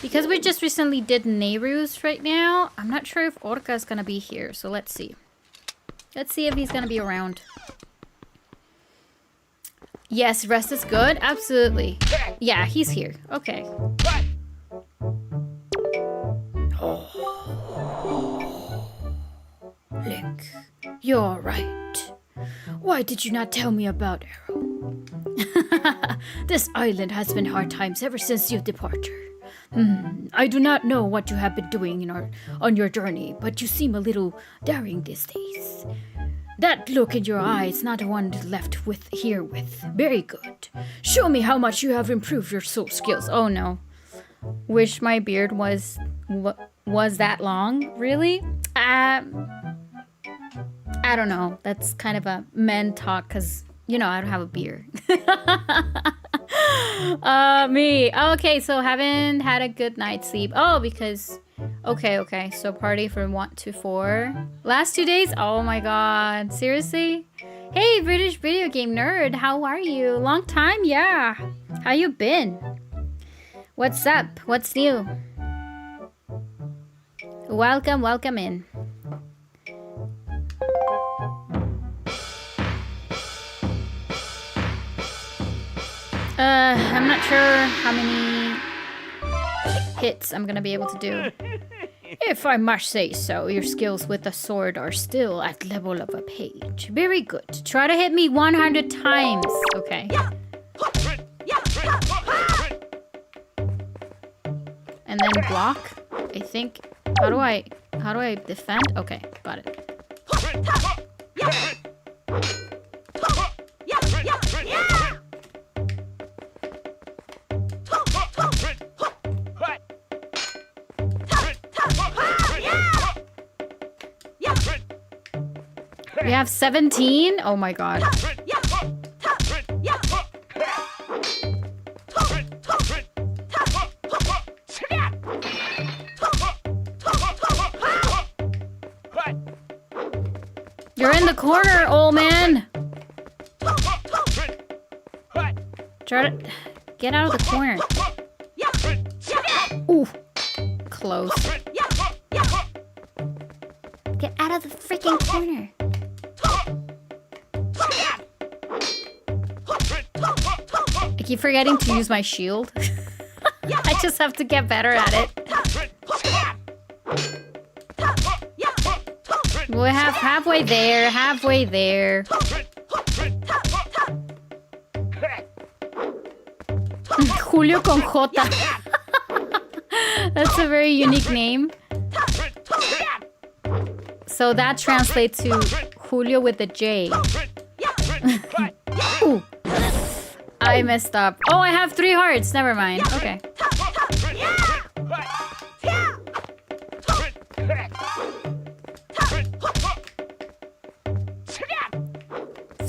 Because we just recently did Nehru's right now, I'm not sure if Orca is gonna be here, so let's see. Let's see if he's gonna be around. Yes, rest is good? Absolutely. Yeah, he's here. Okay. Oh. Link, you're right. Why did you not tell me about Arrow? This island has been hard times ever since your departure. I do not know what you have been doing on your journey, but you seem a little daring these days. That look in your eye is not the one left here with. Very good. Show me how much you have improved your soul skills. Oh no. Wish my beard was that long? Really? I don't know. That's kind of a men talk because, you know, I don't have a beard. Me. Okay, so haven't had a good night's sleep. Oh, because... Okay. So party from 1 to 4. Last 2 days? Oh my god. Seriously? Hey, British video game nerd. How are you? Long time? Yeah. How you been? What's up? What's new? Welcome in. I'm not sure how many hits I'm gonna be able to do. If I must say so, your skills with the sword are still at level of a page. Very good. Try to hit me 100 times. Okay. And then block, I think. How do I defend? Okay, got it. We have 17? Oh my god. You're in the corner, old man. Try to get out of the corner. Ooh, close. Get out of the freaking corner. I keep forgetting to use my shield. I just have to get better at it. We have halfway there. Julio con J. That's a very unique name. So that translates to Julio with a J. Ooh. I messed up. Oh, I have 3 hearts. Never mind. Okay.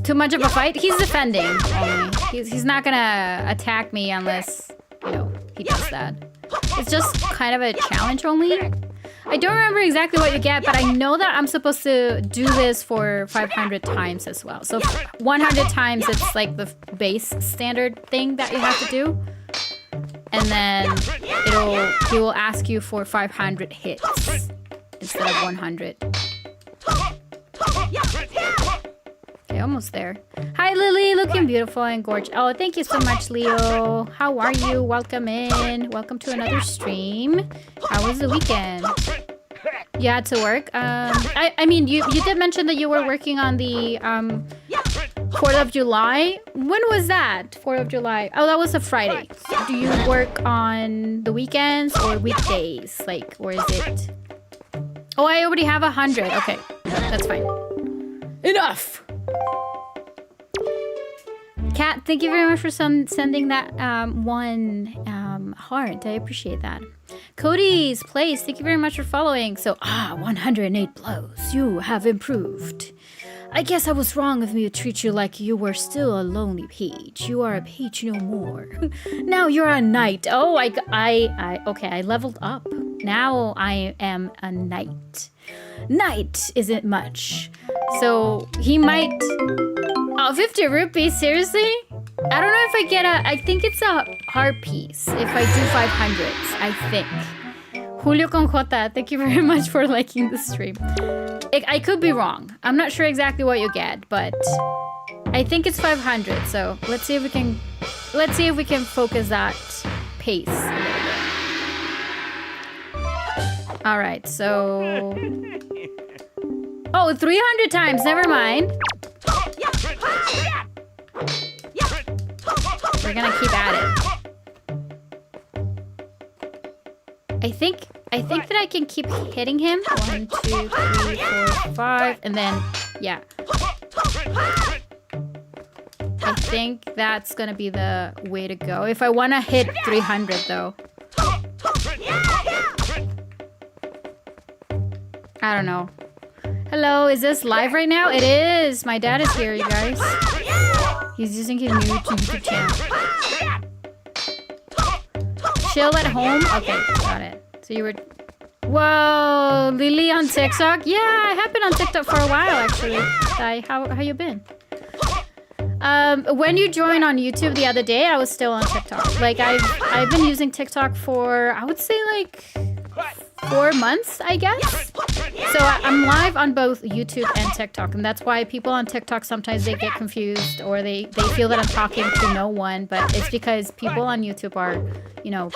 Too much of a fight? He's defending only. He's not gonna attack me unless, you know, he does that. It's just kind of a challenge only. I don't remember exactly what you get, but I know that I'm supposed to do this for 500 times as well. So 100 times, it's like the base standard thing that you have to do. And then he will ask you for 500 hits instead of 100. Okay, almost there. Hi, Lily, looking beautiful and gorgeous. Oh, thank you so much, Leo. How are you? Welcome in. Welcome to another stream. How was the weekend? You had to work? I mean, you did mention that you were working on the 4th of July. When was that? 4th of July. Oh, that was a Friday. So do you work on the weekends or weekdays? Like, or is it? Oh, I already have 100. Okay, that's fine. Enough. Kat, thank you very much for sending that one heart. I appreciate that. Cody's Place, thank you very much for following. So, 108 blows. You have improved. I guess I was wrong of me to treat you like you were still a lonely page. You are a page no more. Now you're a knight. Oh, okay, I leveled up. Now I am a knight. Knight isn't much. So, he might... Oh, 50 rupees? Seriously? I don't know if I get I think it's a heart piece if I do 500s, I think. Julio Conjota, thank you very much for liking the stream. I could be wrong. I'm not sure exactly what you get, but I think it's 500. So let's see if we can focus that pace a little bit. All right, so 300 times. Never mind. We're gonna keep at it. I think that I can keep hitting him. 1, 2, 3, 4, 5, and then yeah. I think that's gonna be the way to go. If I wanna hit 300 though. I don't know. Hello, is this live right now? It is. My dad is here, you guys. He's using his new YouTube channel. Chill at home? Okay, got it. So you were... Whoa, Lilly on TikTok? Yeah, I have been on TikTok for a while, actually. Hi, how you been? When you joined on YouTube the other day, I was still on TikTok. Like, I've been using TikTok for, I would say, like... 4 months, I guess. So I'm live on both YouTube and TikTok, and that's why people on TikTok sometimes they get confused or they feel that I'm talking to no one, but it's because people on YouTube are, you know,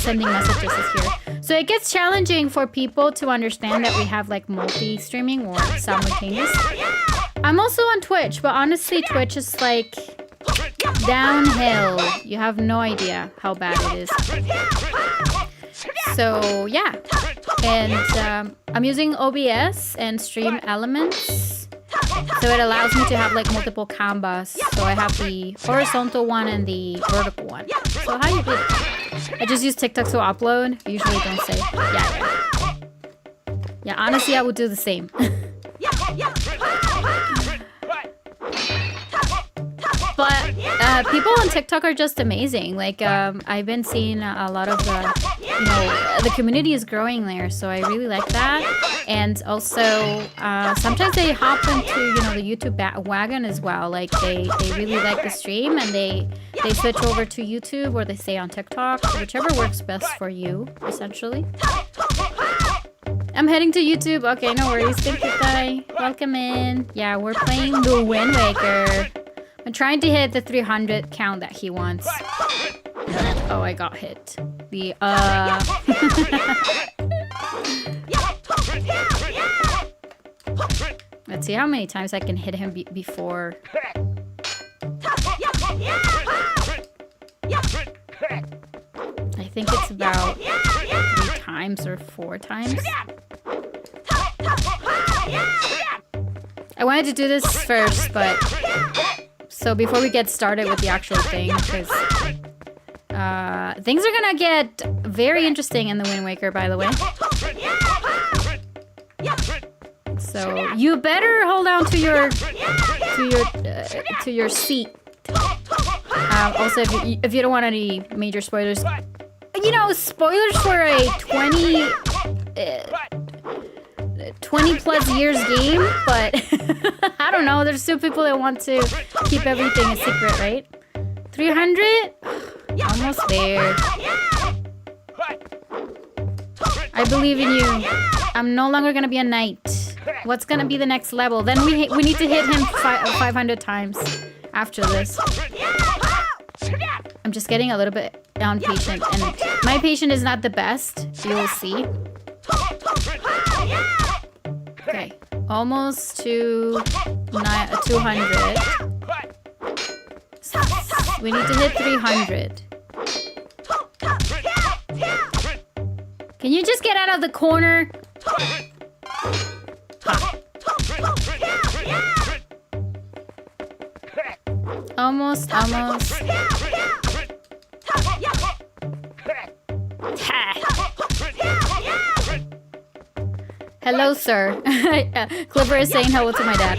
sending messages here. So it gets challenging for people to understand that we have like multi-streaming or simultaneous. I'm also on Twitch, but honestly, Twitch is like downhill. You have no idea how bad it is. So yeah, and I'm using OBS and Stream Elements, so it allows me to have like multiple canvas. So I have the horizontal one and the vertical one. So how you did it? I just use TikTok to upload. Usually don't say. Yeah, honestly, I would do the same. But people on TikTok are just amazing. Like, I've been seeing a lot of the, you know, the community is growing there. So I really like that. And also, sometimes they hop into, you know, the YouTube wagon as well. Like, they really like the stream and they switch over to YouTube or they stay on TikTok. Whichever works best for you, essentially. I'm heading to YouTube. Okay, no worries. Thank you, Thai. Welcome in. Yeah, we're playing the Wind Waker. I'm trying to hit the 300 count that he wants. Oh, I got hit. The, Let's see how many times I can hit him before. I think it's about 3 times or 4 times. I wanted to do this first, but... So before we get started with the actual thing, because things are gonna get very interesting in the Wind Waker, by the way. So you better hold on to your seat. Also, if you don't want any major spoilers, you know, spoilers for a 20 plus years game, but I don't know, there's still people that want to keep everything a secret, right? 300? Almost there. I believe in you. I'm no longer gonna be a knight. What's gonna be the next level? Then we need to hit him 500 times after this. I'm just getting a little bit impatient, and my patience is not the best. You will see. Okay, almost to 200. We need to hit 300. Can you just get out of the corner? Almost. Hello, sir. Clipper is saying hello to my dad.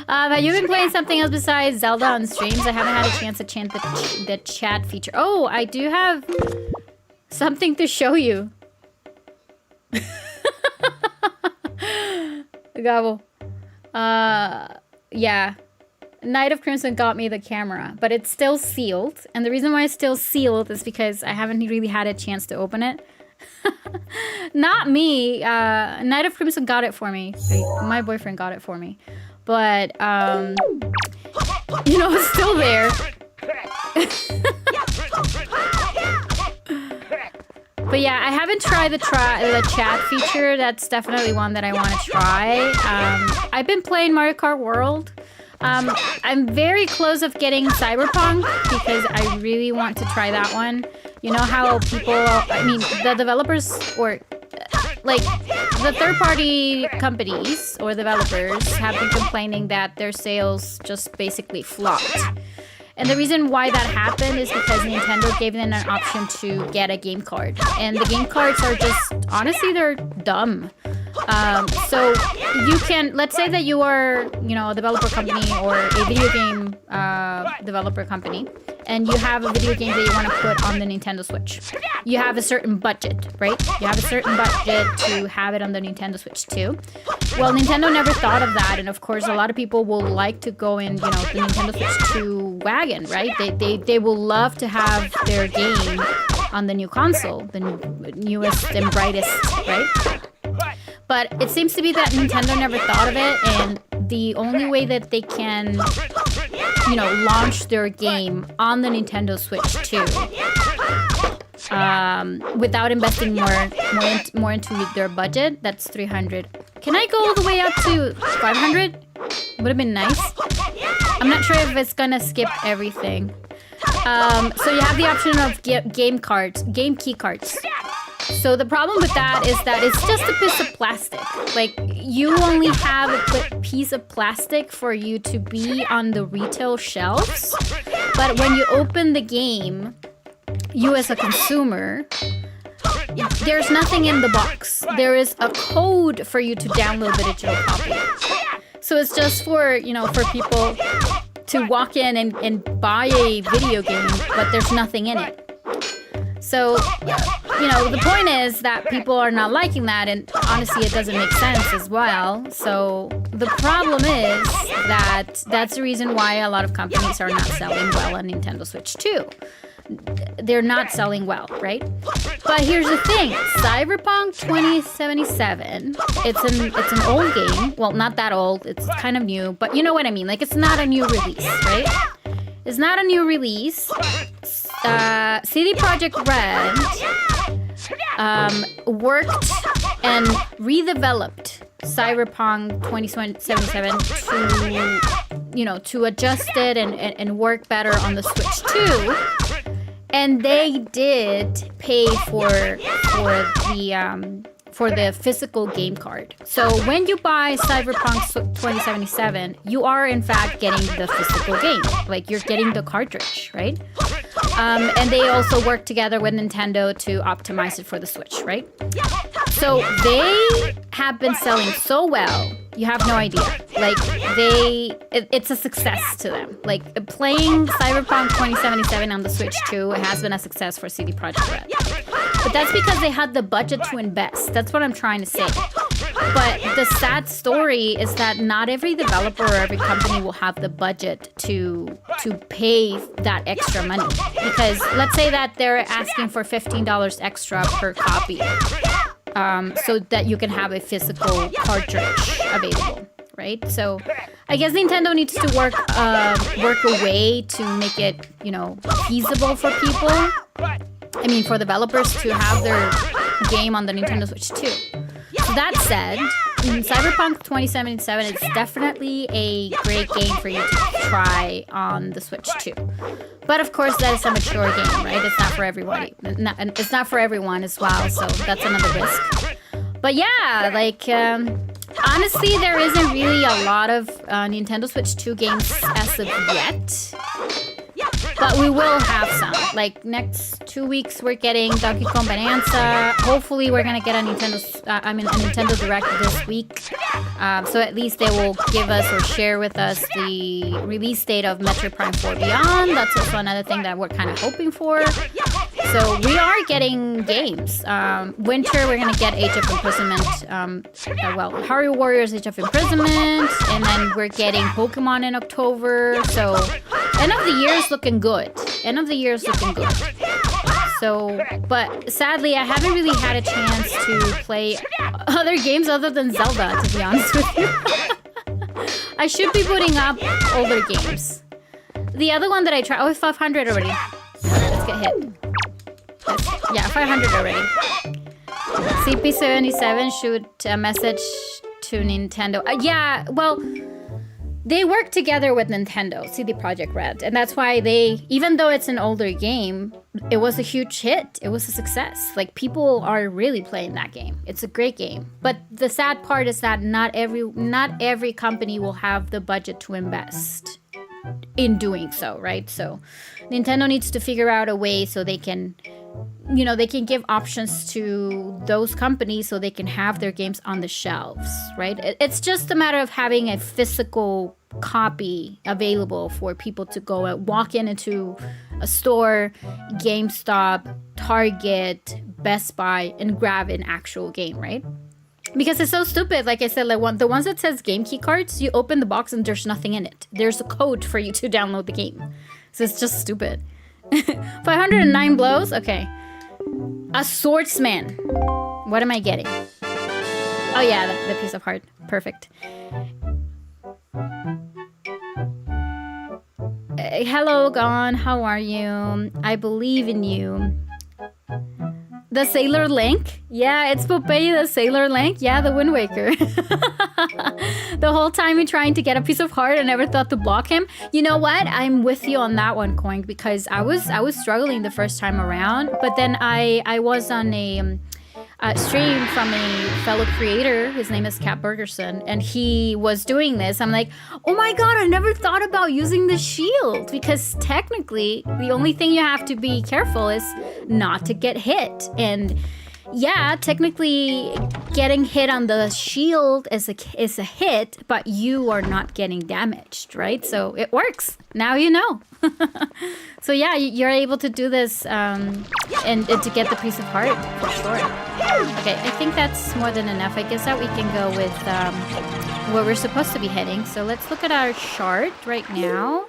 Have you been playing something else besides Zelda on streams? I haven't had a chance to chant the chat feature. Oh, I do have something to show you. Gobble. Yeah. Knight of Crimson got me the camera, but it's still sealed. And the reason why it's still sealed is because I haven't really had a chance to open it. Not me. Knight of Crimson got it for me. My boyfriend got it for me. But, you know, it's still there. But yeah, I haven't tried the chat feature. That's definitely one that I want to try. I've been playing Mario Kart World. I'm very close of getting Cyberpunk because I really want to try that one. You know how people, I mean, the developers or like the third-party companies or developers have been complaining that their sales just basically flopped. And the reason why that happened is because Nintendo gave them an option to get a game card. And the game cards are just, honestly, they're dumb. So you can, let's say that you are, you know, a developer company or a video game developer company, and you have a video game that you want to put on the Nintendo Switch. You have a certain budget, right? You have a certain budget to have it on the Nintendo Switch too. Well, Nintendo never thought of that, and of course, a lot of people will like to go in, you know, the Nintendo Switch 2 wagon, right? They will love to have their game on the new console, the newest and brightest, right? But it seems to be that Nintendo never thought of it, and the only way that they can, you know, launch their game on the Nintendo Switch 2 without investing more into their budget, that's 300. Can I go all the way up to 500? Would have been nice. I'm not sure if it's gonna skip everything. So you have the option of game key cards. So the problem with that is that it's just a piece of plastic. Like, you only have a piece of plastic for you to be on the retail shelves. But when you open the game, you as a consumer, there's nothing in the box. There is a code for you to download the digital copy. So it's just for, you know, for people to walk in and buy a video game, but there's nothing in it. So, you know, the point is that people are not liking that, and honestly, it doesn't make sense as well. So the problem is that that's the reason why a lot of companies are not selling well on Nintendo Switch 2. They're not selling well, right? But here's the thing, Cyberpunk 2077, it's an old game. Well, not that old, it's kind of new, but you know what I mean. Like, it's not a new release, right? It's not a new release. CD Projekt Red worked and redeveloped Cyberpunk 2077 to, you know, to adjust it and work better on the Switch 2. And they did pay for the physical game card. So when you buy Cyberpunk 2077, you are in fact getting the physical game. Like, you're getting the cartridge, right? And they also work together with Nintendo to optimize it for the Switch, right? So they have been selling so well, you have no idea. Like, it's a success to them. Like, playing Cyberpunk 2077 on the Switch 2 has been a success for CD Projekt Red. But that's because they had the budget to invest. That's what I'm trying to say. But the sad story is that not every developer or every company will have the budget to pay that extra money. Because let's say that they're asking for $15 extra per copy, so that you can have a physical cartridge available, right? So I guess Nintendo needs to work a way to make it, you know, feasible for people. I mean, for developers to have their game on the Nintendo Switch 2. So that said, Cyberpunk 2077 is definitely a great game for you to try on the Switch 2. But of course, that is a mature game, right? It's not for everybody. It's not for everyone as well, so that's another risk. But yeah, like, honestly, there isn't really a lot of Nintendo Switch 2 games as of yet. But we will have some. Like, next 2 weeks, we're getting Donkey Kong Bonanza. Hopefully, we're gonna get a Nintendo Direct this week. So at least they will give us or share with us the release date of Metroid Prime 4 Beyond. That's also another thing that we're kind of hoping for. So we are getting games. Winter, we're gonna get Age of Imprisonment. Well, Hyrule Warriors Age of Imprisonment, and then we're getting Pokemon in October. So end of the year is looking good. End of the year is looking good. So, but sadly, I haven't really had a chance to play other games other than Zelda, to be honest with you. I should be putting up older games. The other one that I tried, oh, 500 already. Let's get hit. Yeah, 500 already. CP77 shoot a message to Nintendo. Yeah, well, they work together with Nintendo, CD Projekt Red. And that's why they, even though it's an older game, it was a huge hit. It was a success. Like, people are really playing that game. It's a great game. But the sad part is that not every company will have the budget to invest in doing so, right? So Nintendo needs to figure out a way so they can, you know, they can give options to those companies so they can have their games on the shelves, right? It's just a matter of having a physical copy available for people to go and walk into a store, GameStop, Target, Best Buy, and grab an actual game, right? Because it's so stupid. Like I said, like the ones that says game key cards, you open the box and there's nothing in it. There's a code for you to download the game. So it's just stupid. 509 blows? Okay. A swordsman. What am I getting? Oh yeah, the piece of heart. Perfect. Hello, Gon. How are you? I believe in you. The Sailor Link? Yeah, it's Popeye the Sailor Link. Yeah, the Wind Waker. The whole time you're trying to get a piece of heart, I never thought to block him. You know what? I'm with you on that one, Coink, because I was struggling the first time around, but then I was on a stream from a fellow creator. His name is Cat Bergerson, and he was doing this. I'm like, oh my god, I never thought about using the shield, because technically the only thing you have to be careful is not to get hit. And yeah, technically getting hit on the shield is a hit, but you are not getting damaged, right? So it works. Now you know. So yeah, you're able to do this and to get the piece of heart, for sure. Okay, I think that's more than enough. I guess that we can go with where we're supposed to be heading. So let's look at our chart right now.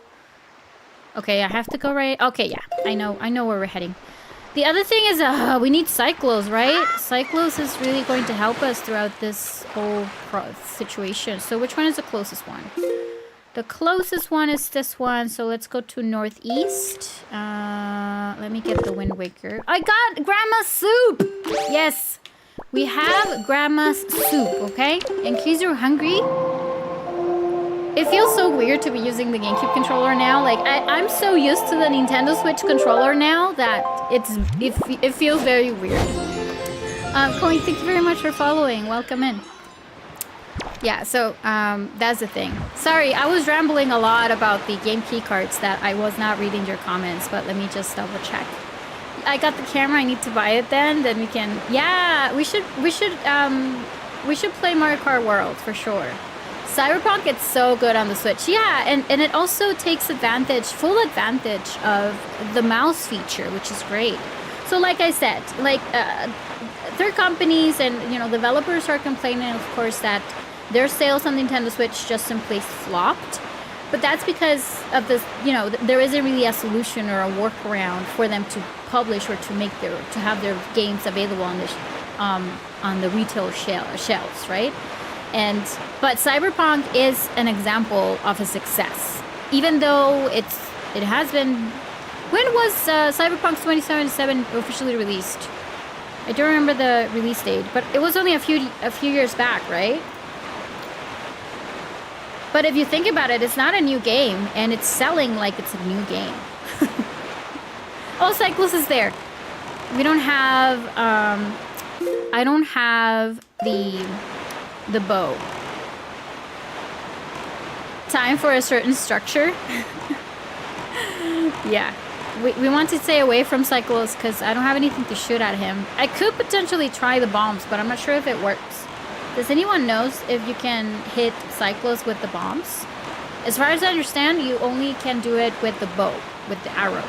Okay, I have to go right. Okay, yeah, I know where we're heading. The other thing is we need Cyclos, right? Cyclos is really going to help us throughout this whole situation. So which one is the closest one? The closest one is this one, so let's go to northeast. Let me get the Wind Waker. I got Grandma's soup! Yes, we have Grandma's soup, okay? In case you're hungry. It feels so weird to be using the GameCube controller now. Like, I'm so used to the Nintendo Switch controller now that it feels very weird. Coin, thank you very much for following. Welcome in. Yeah, so that's the thing. Sorry, I was rambling a lot about the game key cards that I was not reading your comments, but let me just double check. I got the camera. I need to buy it then we can. Yeah, we should play Mario Kart World for sure. Cyberpunk, it's so good on the Switch. Yeah, and it also takes full advantage of the mouse feature, which is great. So like I said, like third companies and developers are complaining, of course, that their sales on Nintendo Switch just simply flopped. But that's because of this, there isn't really a solution or a workaround for them to publish or to have their games available on the retail shelves, right? But Cyberpunk is an example of a success, even though it has been. When was Cyberpunk 2077 officially released? I don't remember the release date, but it was only a few years back, right? But if you think about it, it's not a new game, and it's selling like it's a new game. Oh, Cyclus is there. We don't have. I don't have the bow. Time for a certain structure. Yeah, we want to stay away from Cyclos because I don't have anything to shoot at him. I could potentially try the bombs, but I'm not sure if it works. Does anyone knows if you can hit Cyclos with the bombs? As far as I understand, you only can do it with the bow, with the arrows.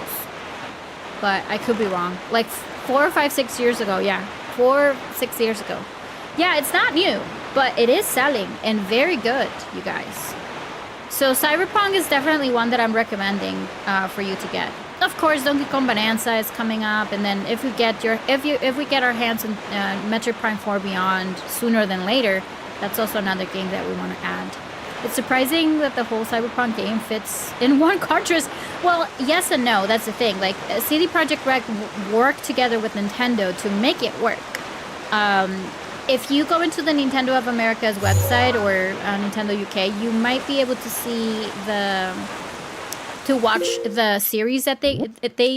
but I could be wrong. Like 4 or 5, 6 years ago. Yeah, 4, 6 years ago. Yeah, it's not new, but it is selling and very good, you guys. So Cyberpunk is definitely one that I'm recommending for you to get. Of course, Donkey Kong Bonanza is coming up, and then if we get our hands on Metroid Prime 4 Beyond sooner than later, that's also another game that we want to add. It's surprising that the whole Cyberpunk game fits in one cartridge. Well, yes and no. That's the thing. Like CD Projekt Red worked together with Nintendo to make it work. If you go into the Nintendo of America's website or Nintendo UK, you might be able to see to watch the series that they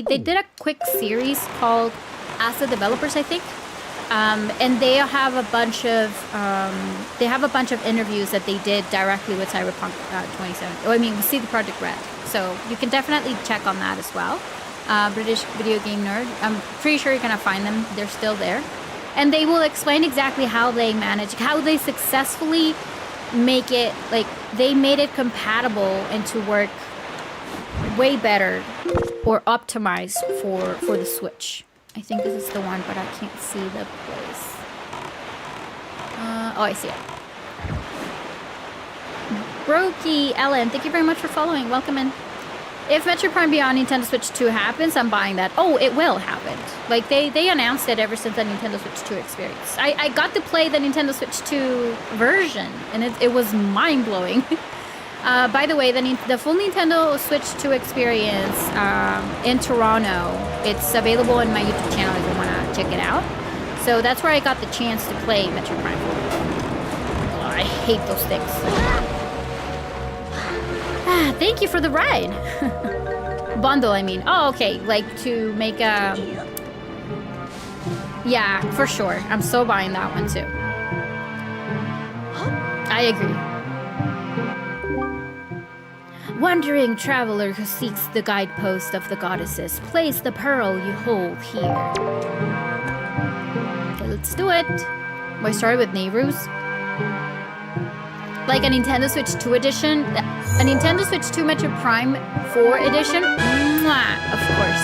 did a quick series called As the Developers, I think. And they have a bunch of interviews that they did directly with Cyberpunk 2077. Oh, I mean, with CD Projekt Red. So you can definitely check on that as well. British Video Game Nerd. I'm pretty sure you're gonna find them. They're still there, and they will explain exactly how they manage, how they successfully make it, like they made it compatible and to work way better or optimized for the Switch. I think this is the one, but I can't see the place. Oh, I see it. Brokey Ellen, thank you very much for following. Welcome in. If Metroid Prime Beyond Nintendo Switch 2 happens, I'm buying that. Oh, it will happen. Like, they announced it ever since the Nintendo Switch 2 experience. I got to play the Nintendo Switch 2 version, and it was mind-blowing. By the way, the full Nintendo Switch 2 experience in Toronto, it's available on my YouTube channel if you want to check it out. So that's where I got the chance to play Metroid Prime 4. Oh, I hate those things. Thank you for the ride. Bundle, I mean. Oh, okay. Like to make a... Yeah, for sure. I'm so buying that one too. I agree. Wandering traveler who seeks the guidepost of the goddesses, place the pearl you hold here. Okay, let's do it. I started with Nehru's. Like a Nintendo Switch 2 edition. A Nintendo Switch 2 Metroid Prime 4 edition. Mwah, of course.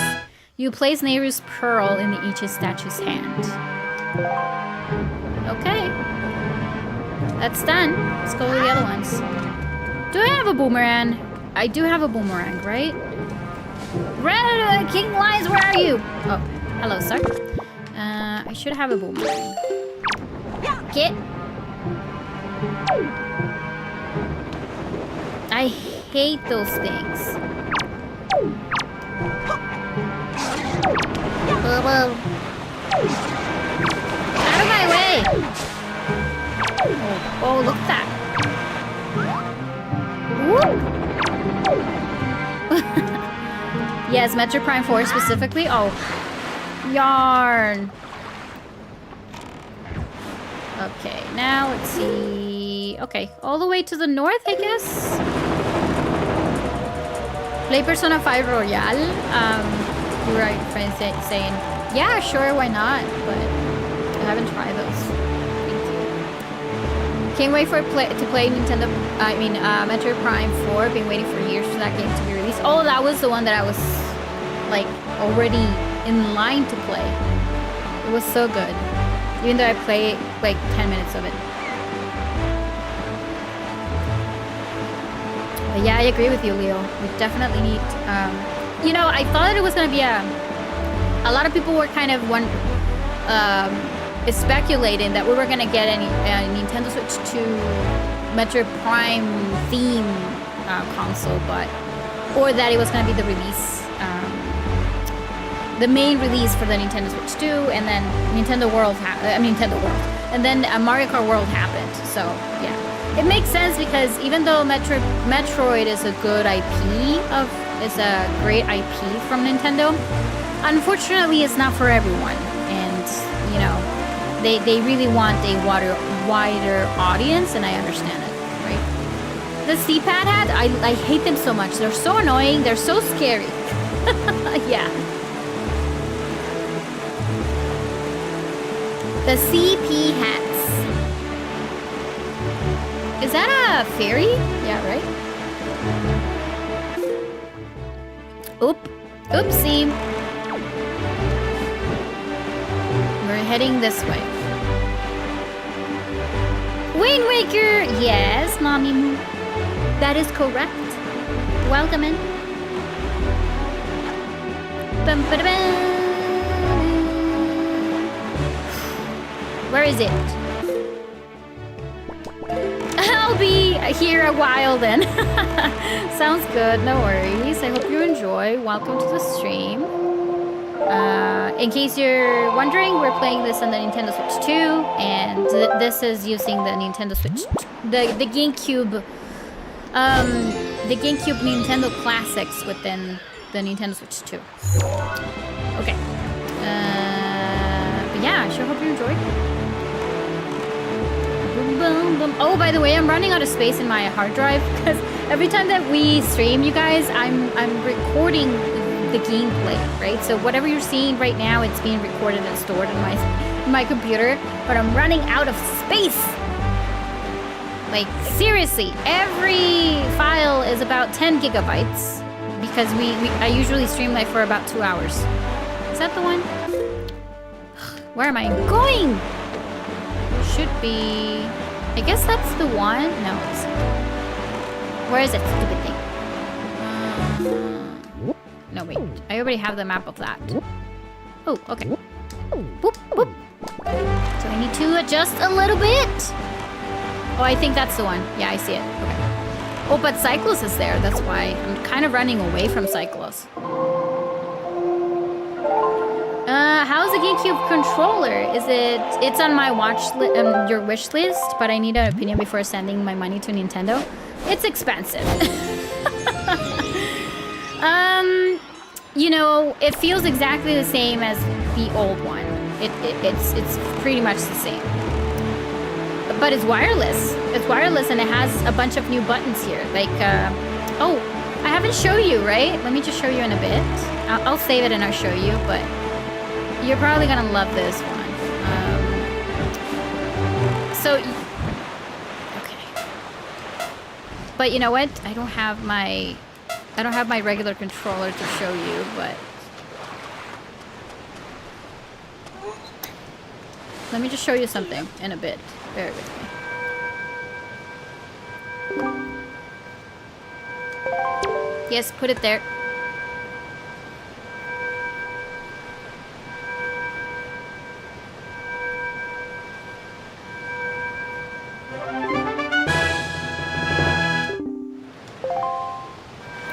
You place Nehru's pearl in each statue's hand. Okay. That's done. Let's go with the other ones. Do I have a boomerang? I do have a boomerang, right? Red King Lions, where are you? Oh, hello, sir. I should have a boomerang. Get. I hate those things. Out of my way! Oh, look at that. Yes, Metroid Prime 4 specifically. Oh, yarn. Okay, now let's see. Okay, all the way to the north, I guess. Play Persona 5 Royale. You were right, friend saying, yeah, sure, why not? But I haven't tried those. Can't wait to play Nintendo. Metroid Prime 4. Been waiting for years for that game to be released. Oh, that was the one that I was like already in line to play. It was so good, even though I played like 10 minutes of it. But yeah, I agree with you, Leo. We definitely need. I thought it was gonna be a lot of people were kind of speculating that we were gonna get a Nintendo Switch 2 Metroid Prime theme console, or that it was gonna be the release, the main release for the Nintendo Switch 2, and then Nintendo World, and then Mario Kart World happened. So yeah, it makes sense because even though Metroid is a good is a great IP from Nintendo, unfortunately, it's not for everyone, and They really want a wider audience, and I understand it, right? The C-pad hat, I hate them so much. They're so annoying. They're so scary. Yeah. The CP hats. Is that a fairy? Yeah, right? Oopsie. heading this way. Wind Waker! Yes, Mommy Moo. That is correct. Welcome in. Bum, ba, da, bum. Where is it? I'll be here a while then. Sounds good, no worries. I hope you enjoy. Welcome to the stream. In case you're wondering, we're playing this on the Nintendo Switch 2, and this is using the Nintendo Switch, the GameCube, Nintendo classics within the Nintendo Switch 2. Okay. But yeah, I sure hope you enjoyed. Boom, boom, boom. Oh, by the way, I'm running out of space in my hard drive because every time that we stream, you guys, I'm recording the gameplay, right? So whatever you're seeing right now, it's being recorded and stored in my computer, but I'm running out of space. Like, seriously, every file is about 10 gigabytes because I usually stream like for about 2 hours. Is that the one? Where am I going? Should be, I guess that's the one. No, it's, where is that stupid thing? No, wait. I already have the map of that. Oh, okay. Boop, boop. So I need to adjust a little bit. Oh, I think that's the one. Yeah, I see it. Okay. Oh, but Cyclos is there. That's why I'm kind of running away from Cyclos. How's the GameCube controller? It's on my your wish list, but I need an opinion before sending my money to Nintendo. It's expensive. You know, it feels exactly the same as the old one. It's pretty much the same. But it's wireless. It's wireless and it has a bunch of new buttons here. Like, oh, I haven't shown you, right? Let me just show you in a bit. I'll save it and I'll show you, but you're probably gonna love this one. Okay. But you know what? I don't have my regular controller to show you, but let me just show you something in a bit. Bear with me. Yes, put it there.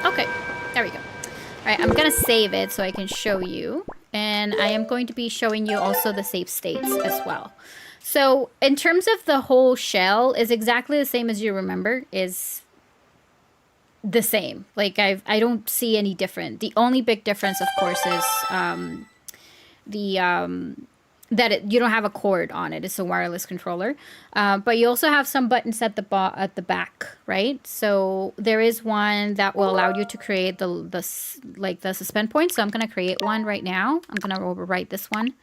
Okay, there we go. All right, I'm gonna save it so I can show you. And I am going to be showing you also the save states as well. So in terms of the whole shell is exactly the same as you remember, is the same. Like I don't see any different. The only big difference, of course, is that you don't have a cord on it. It's a wireless controller. But you also have some buttons at the back, right? So there is one that will allow you to create the suspend point. So I'm going to create one right now. I'm going to overwrite this one.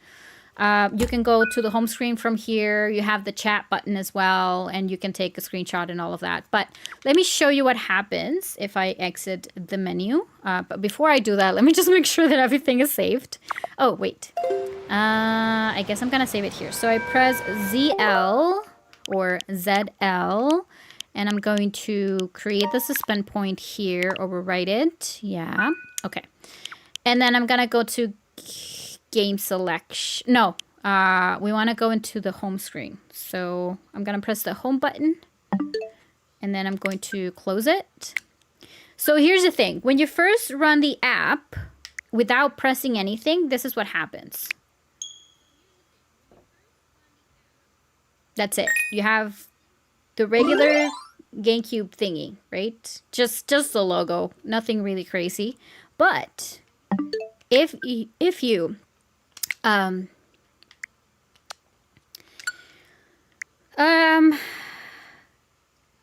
You can go to the home screen from here. You have the chat button as well, and you can take a screenshot and all of that. But let me show you what happens if I exit the menu. But before I do that, let me just make sure that everything is saved. Oh, wait. I guess I'm going to save it here. So I press ZL or ZL, and I'm going to create the suspend point here, overwrite it. Yeah. Okay. And then I'm going to go to game selection. No, we want to go into the home screen. So I'm going to press the home button and then I'm going to close it. So here's the thing. When you first run the app without pressing anything, this is what happens. That's it. You have the regular GameCube thingy, right? Just the logo, nothing really crazy. But if you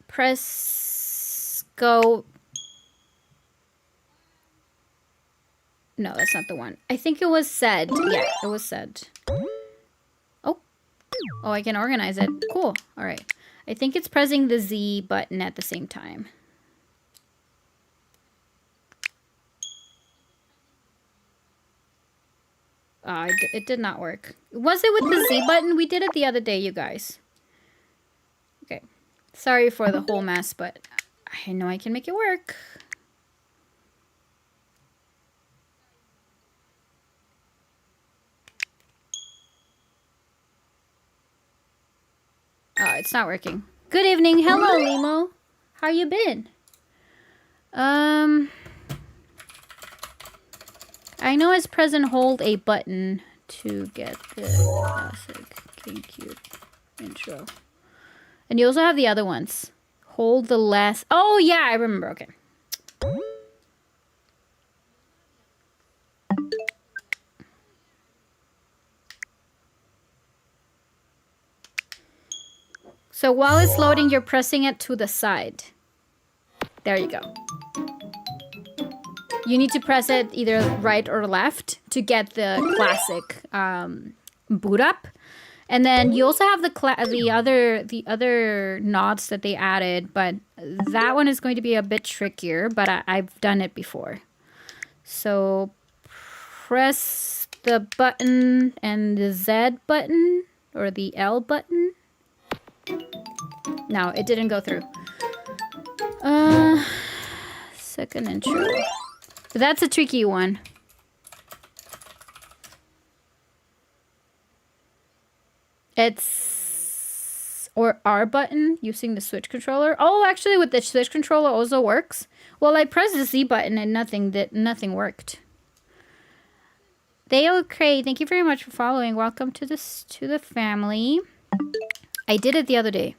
press go. No, that's not the one. I think it was said. Yeah, it was said. Oh, I can organize it. Cool. All right. I think it's pressing the Z button at the same time. It did not work. Was it with the Z button? We did it the other day, you guys. Okay. Sorry for the whole mess, but I know I can make it work. Oh, it's not working. Good evening. Hello, Limo. How you been? I know it's press and hold a button to get the classic GameCube intro. And you also have the other ones. Hold the last... Oh, yeah, I remember. Okay. So while it's loading, you're pressing it to the side. There you go. You need to press it either right or left to get the classic boot up. And then you also have the other nods that they added, but that one is going to be a bit trickier, but I've done it before. So press the button and the Z button or the L button. No, it didn't go through. Second intro. But that's a tricky one. It's... Or R button using the Switch controller. Oh, actually with the Switch controller also works. Well, I pressed the Z button and nothing worked. Dale Cray, thank you very much for following. Welcome to the family. I did it the other day.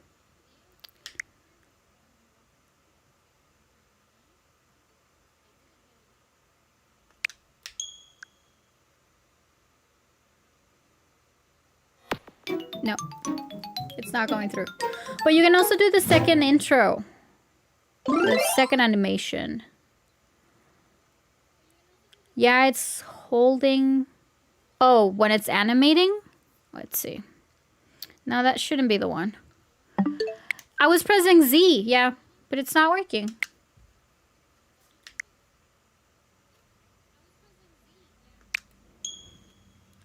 No, it's not going through. But you can also do the second intro. The second animation. Yeah, it's holding... Oh, when it's animating? Let's see. No, that shouldn't be the one. I was pressing Z, yeah, but it's not working.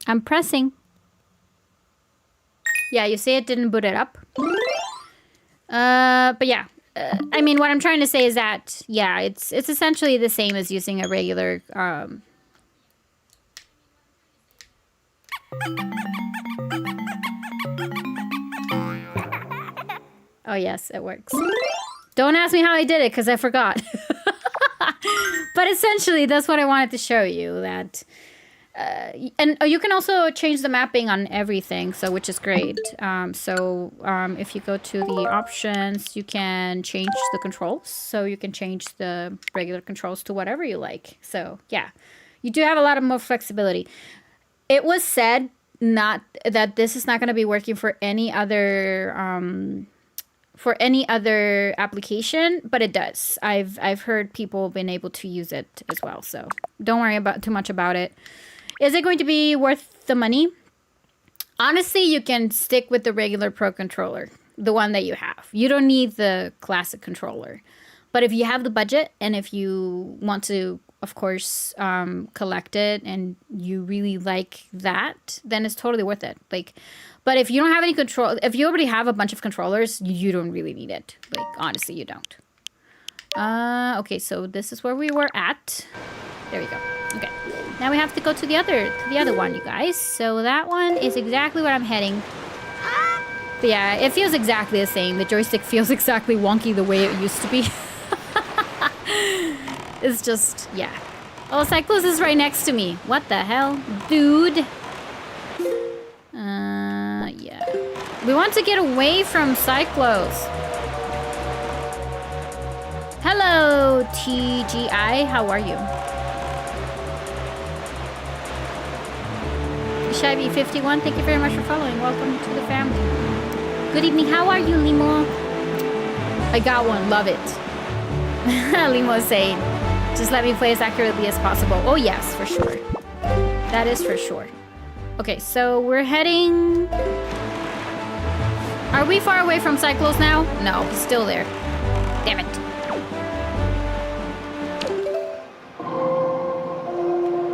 I'm pressing. Yeah, you see it didn't boot it up. But yeah, I mean, what I'm trying to say is that, yeah, it's essentially the same as using a regular, Oh, yes, it works. Don't ask me how I did it, because I forgot. But essentially, that's what I wanted to show you, that... and you can also change the mapping on everything, so which is great. If you go to the options, you can change the controls. So you can change the regular controls to whatever you like. So, yeah. You do have a lot of more flexibility. It was said that this is not going to be working for any other... for any other application, but it does. I've heard people been able to use it as well, so don't worry too much about it. Is it going to be worth the money? Honestly, you can stick with the regular Pro controller, the one that you have. You don't need the classic controller. But if you have the budget and if you want to, of course, collect it and you really like that, then it's totally worth it. But if you don't have any control, if you already have a bunch of controllers, you don't really need it. Honestly, you don't. Okay, so this is where we were at. There we go. Okay. Now we have to go to the other one, you guys. So that one is exactly where I'm heading. But yeah, it feels exactly the same. The joystick feels exactly wonky the way it used to be. It's just, yeah. Oh, Cyclos is right next to me. What the hell? Dude. Yeah. We want to get away from Cyclos. Hello, TGI. How are you? Shabby51, thank you very much for following. Welcome to the family. Good evening. How are you, Limo? I got one. Love it. Limo is saying, just let me play as accurately as possible. Oh, yes, for sure. That is for sure. Okay, so we're heading... Are we far away from Cyclos now? No, he's still there. Damn it.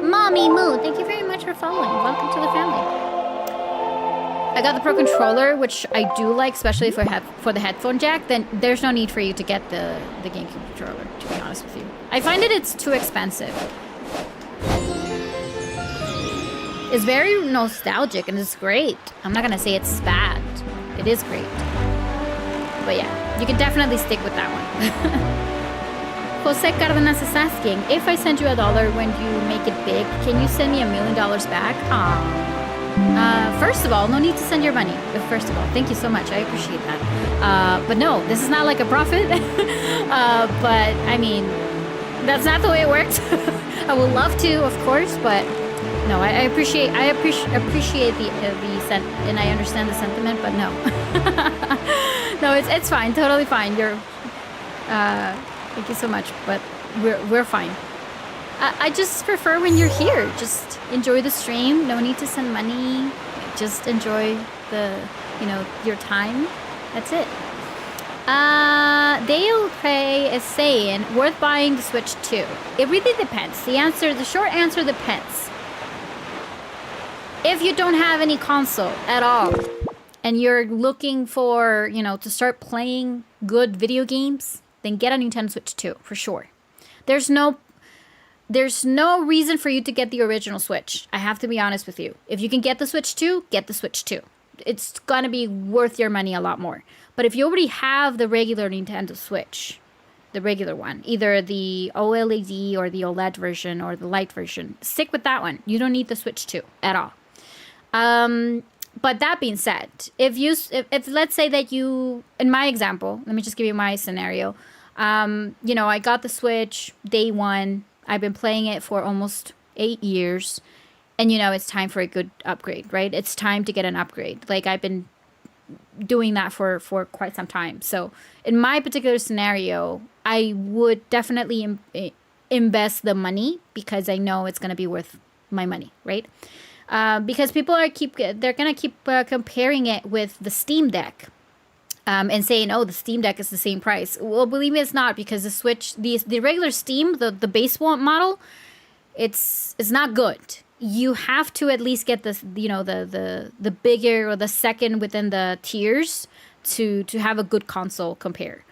Mommy Moo, thank you very much for following. Welcome to the family. I got the Pro Controller, which I do like, especially for the headphone jack. Then there's no need for you to get the GameCube controller, to be honest with you. I find that it's too expensive. It's very nostalgic and it's great. I'm not gonna say it's bad. It is great. But yeah, you can definitely stick with that one. Jose Cardenas is asking, if I send you $1 when you make it big, can you send me $1 million back? First of all, no need to send your money. First of all, thank you so much. I appreciate that. But no, this is not like a profit. But I mean, that's not the way it works. I would love to, of course, but no, I appreciate the sent, and I understand the sentiment, but no. No, it's fine, totally fine. Thank you so much, but we're fine. I just prefer when you're here. Just enjoy the stream. No need to send money. Just enjoy your time. That's it. Dale Cray is saying, worth buying the Switch 2. It really depends. The short answer depends. If you don't have any console at all, and you're looking for, to start playing good video games, then get a Nintendo Switch 2, for sure. There's no reason for you to get the original Switch. I have to be honest with you. If you can get the Switch 2, get the Switch 2. It's gonna be worth your money a lot more. But if you already have the regular Nintendo Switch, the regular one, either the OLED or the OLED version or the light version, stick with that one. You don't need the Switch 2 at all. But that being said, if let's say that you, in my example, let me just give you my scenario. I got the Switch day one. I've been playing it for almost 8 years. And, it's time for a good upgrade, right? It's time to get an upgrade. Like, I've been doing that for quite some time. So, in my particular scenario, I would definitely invest the money because I know it's going to be worth my money, right? Because people they're going to keep comparing it with the Steam Deck. And saying, oh, the Steam Deck is the same price. Well, believe me, it's not, because the Switch, the regular Steam, the base model, it's not good. You have to at least get this, the bigger or the second within the tiers to have a good console compare.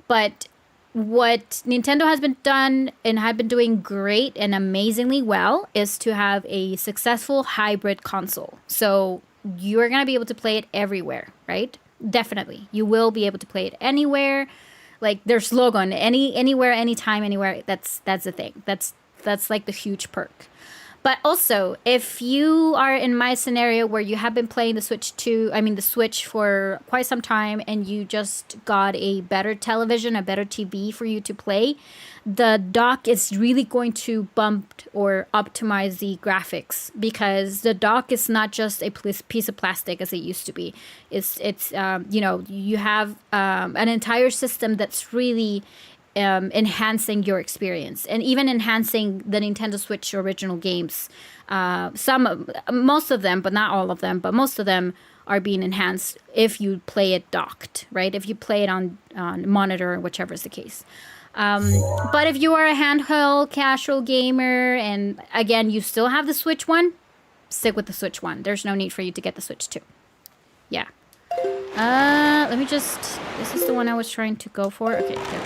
But what Nintendo has been done and have been doing great and amazingly well is to have a successful hybrid console. So you're gonna be able to play it everywhere, right? Definitely, you will be able to play it anywhere. Like, there's logo on anywhere, anytime, anywhere. That's the thing. That's like the huge perk. But also, if you are in my scenario where you have been playing the Switch for quite some time, and you just got a better television, a better TV for you to play, the dock is really going to bump or optimize the graphics, because the dock is not just a piece of plastic as it used to be. It's you have an entire system that's really enhancing your experience, and even enhancing the Nintendo Switch original games. Most of them, but not all of them, but most of them are being enhanced if you play it docked, right? If you play it on monitor, whichever is the case. But if you are a handheld casual gamer, and again, you still have the Switch one, stick with the Switch one. There's no need for you to get the Switch 2. Yeah. Let me just, this is the one I was trying to go for. Okay, there we go.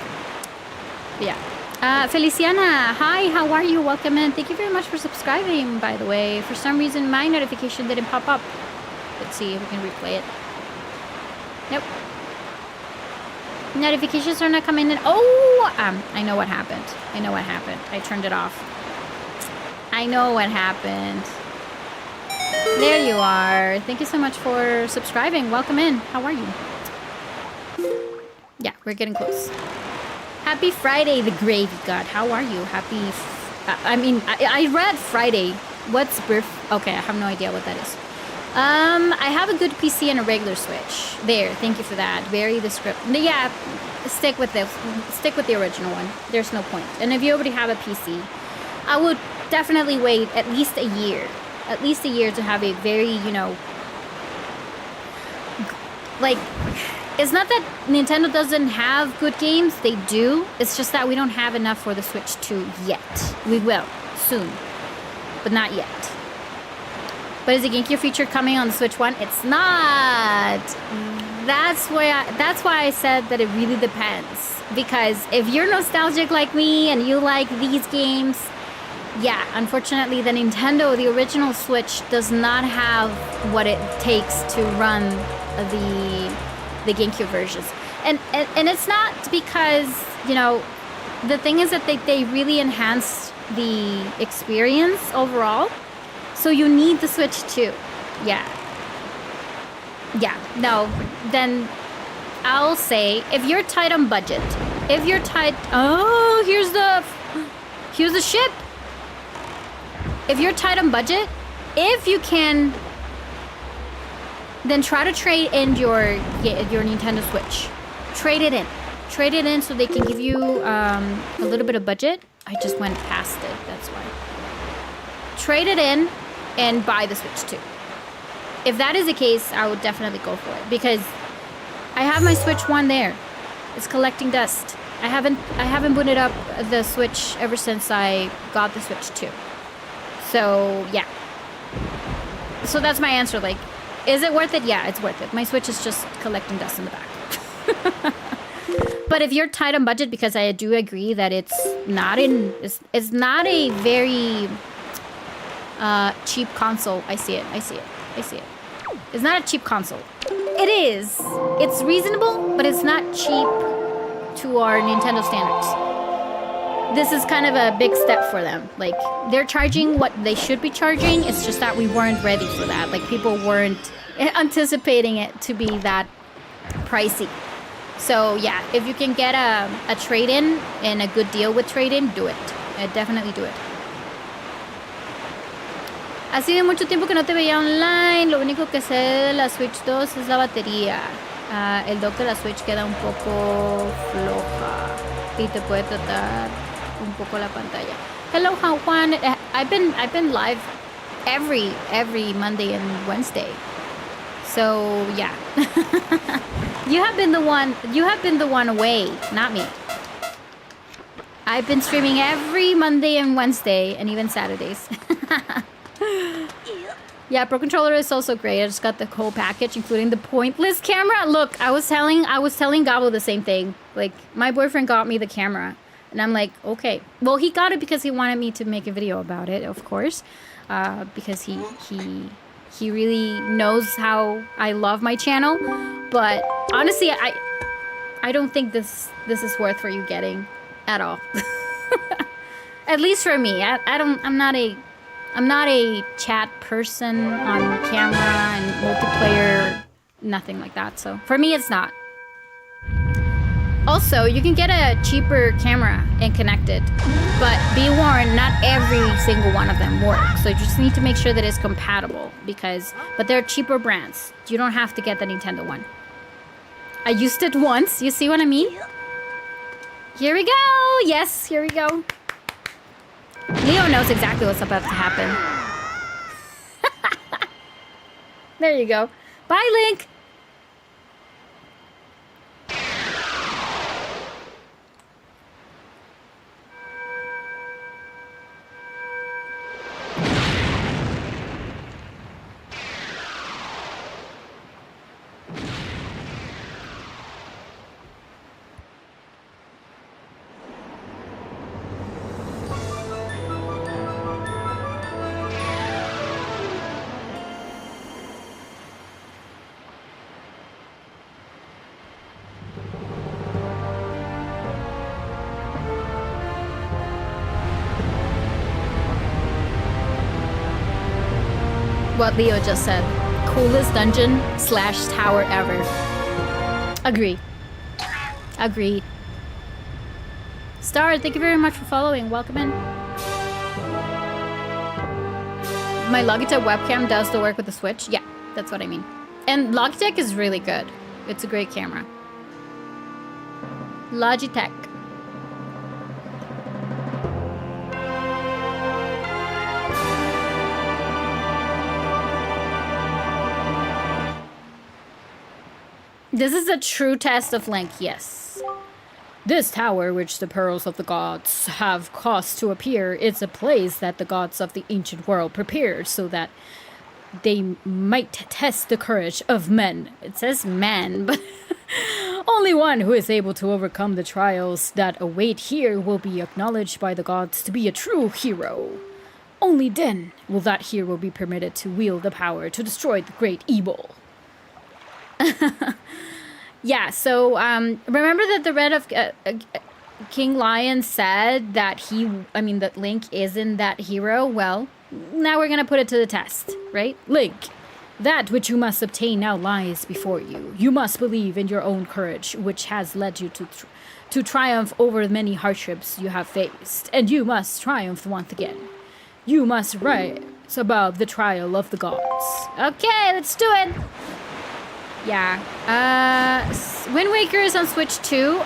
Yeah. Feliciana, hi, how are you? Welcome in. Thank you very much for subscribing, by the way. For some reason, my notification didn't pop up. Let's see if we can replay it. Nope. Notifications are not coming in. Oh, I know what happened. I turned it off. I know what happened. There you are. Thank you so much for subscribing. Welcome in. How are you? Yeah, we're getting close. Happy Friday, the Gravy God. How are you? I read Friday. What's birth? Okay, I have no idea what that is. I have a good PC and a regular Switch. There, thank you for that. Vary the script. Yeah, stick with the original one. There's no point. And if you already have a PC, I would definitely wait at least a year. At least a year to have a very, like, it's not that Nintendo doesn't have good games. They do. It's just that we don't have enough for the Switch 2 yet. We will, soon. But not yet. But is the GameCube feature coming on the Switch 1? It's not. That's why I said that it really depends. Because if you're nostalgic like me and you like these games, yeah, unfortunately the original Switch does not have what it takes to run the GameCube versions. And it's not because, you know, the thing is that they really enhanced the experience overall. So you need the Switch too. Yeah. Yeah, no. Then I'll say, if you're tight on budget, if you're tight... Oh, here's the ship. If you're tight on budget, if you can, then try to trade in your Nintendo Switch. Trade it in. Trade it in so they can give you a little bit of budget. I just went past it, that's why. Trade it in and buy the Switch too. If that is the case, I would definitely go for it because I have my Switch 1 there. It's collecting dust. I haven't booted up the Switch ever since I got the Switch 2. So, yeah. So that's my answer. Like, is it worth it? Yeah, it's worth it. My Switch is just collecting dust in the back. But if you're tight on budget, because I do agree that it's not a very cheap console. I see it. It's not a cheap console. It is. It's reasonable, but it's not cheap to our Nintendo standards. This is kind of a big step for them. Like, they're charging what they should be charging. It's just that we weren't ready for that. Like, people weren't anticipating it to be that pricey. So, yeah, if you can get a trade-in and a good deal with trade-in, do it. Definitely do it. Hace de mucho tiempo que no te veía online. Lo único que sé de la Switch 2 es la batería. El dock de la Switch queda un poco floja y te puede tratar un poco la pantalla. Hello, Juan. I've been live every Monday and Wednesday. So yeah, you have been the one away, not me. I've been streaming every Monday and Wednesday, and even Saturdays. Yeah, Pro Controller is also great. I just got the whole package, including the pointless camera. Look, I was telling Gabo the same thing. Like, my boyfriend got me the camera, and I'm like, okay. Well, he got it because he wanted me to make a video about it, of course, because he really knows how I love my channel. But honestly, I don't think this is worth for you getting at all. At least for me. I'm not a chat person on camera and multiplayer, nothing like that. So for me, it's not. Also, you can get a cheaper camera and connect it, but be warned, not every single one of them works. So you just need to make sure that it's compatible but they're cheaper brands. You don't have to get the Nintendo one. I used it once. You see what I mean? Here we go. Yes, here we go. Leo knows exactly what's about to happen. There you go. Bye, Link. What Leo just said. Coolest dungeon / tower ever. Agreed. Star, thank you very much for following. Welcome in. My Logitech webcam does the work with the Switch. Yeah, that's what I mean. And Logitech is really good. It's a great camera. Logitech. This is a true test of Link, yes. This tower, which the pearls of the gods have caused to appear, is a place that the gods of the ancient world prepared so that they might test the courage of men. It says man, but only one who is able to overcome the trials that await here will be acknowledged by the gods to be a true hero. Only then will that hero be permitted to wield the power to destroy the great evil. Yeah, so remember that the Red of King Lion said that that Link isn't that hero? Well, now we're gonna put it to the test, right? Link, that which you must obtain now lies before you. You must believe in your own courage, which has led you to triumph over the many hardships you have faced, and you must triumph once again. You must rise above the trial of the gods. Okay, let's do it. Yeah. Wind Waker is on Switch 2.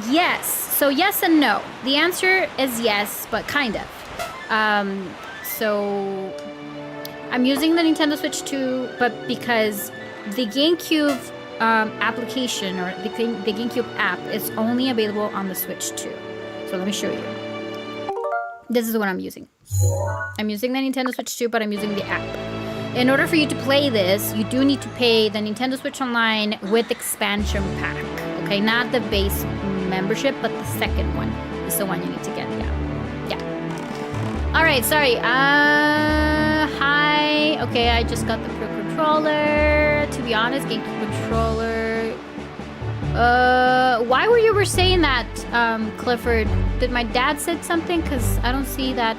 Yes. So yes and no. The answer is yes, but kind of. So I'm using the Nintendo Switch 2, but because the GameCube application or the GameCube app is only available on the Switch 2. So let me show you. This is what I'm using. I'm using the Nintendo Switch 2, but I'm using the app. In order for you to play this, you do need to pay the Nintendo Switch Online with expansion pack. Okay, not the base membership, but the second one is the one you need to get. Yeah. All right, sorry. Hi. Okay, I just got the Pro Controller. To be honest, GameCube controller. Why were you saying that, Clifford? Did my dad said something? Because I don't see that.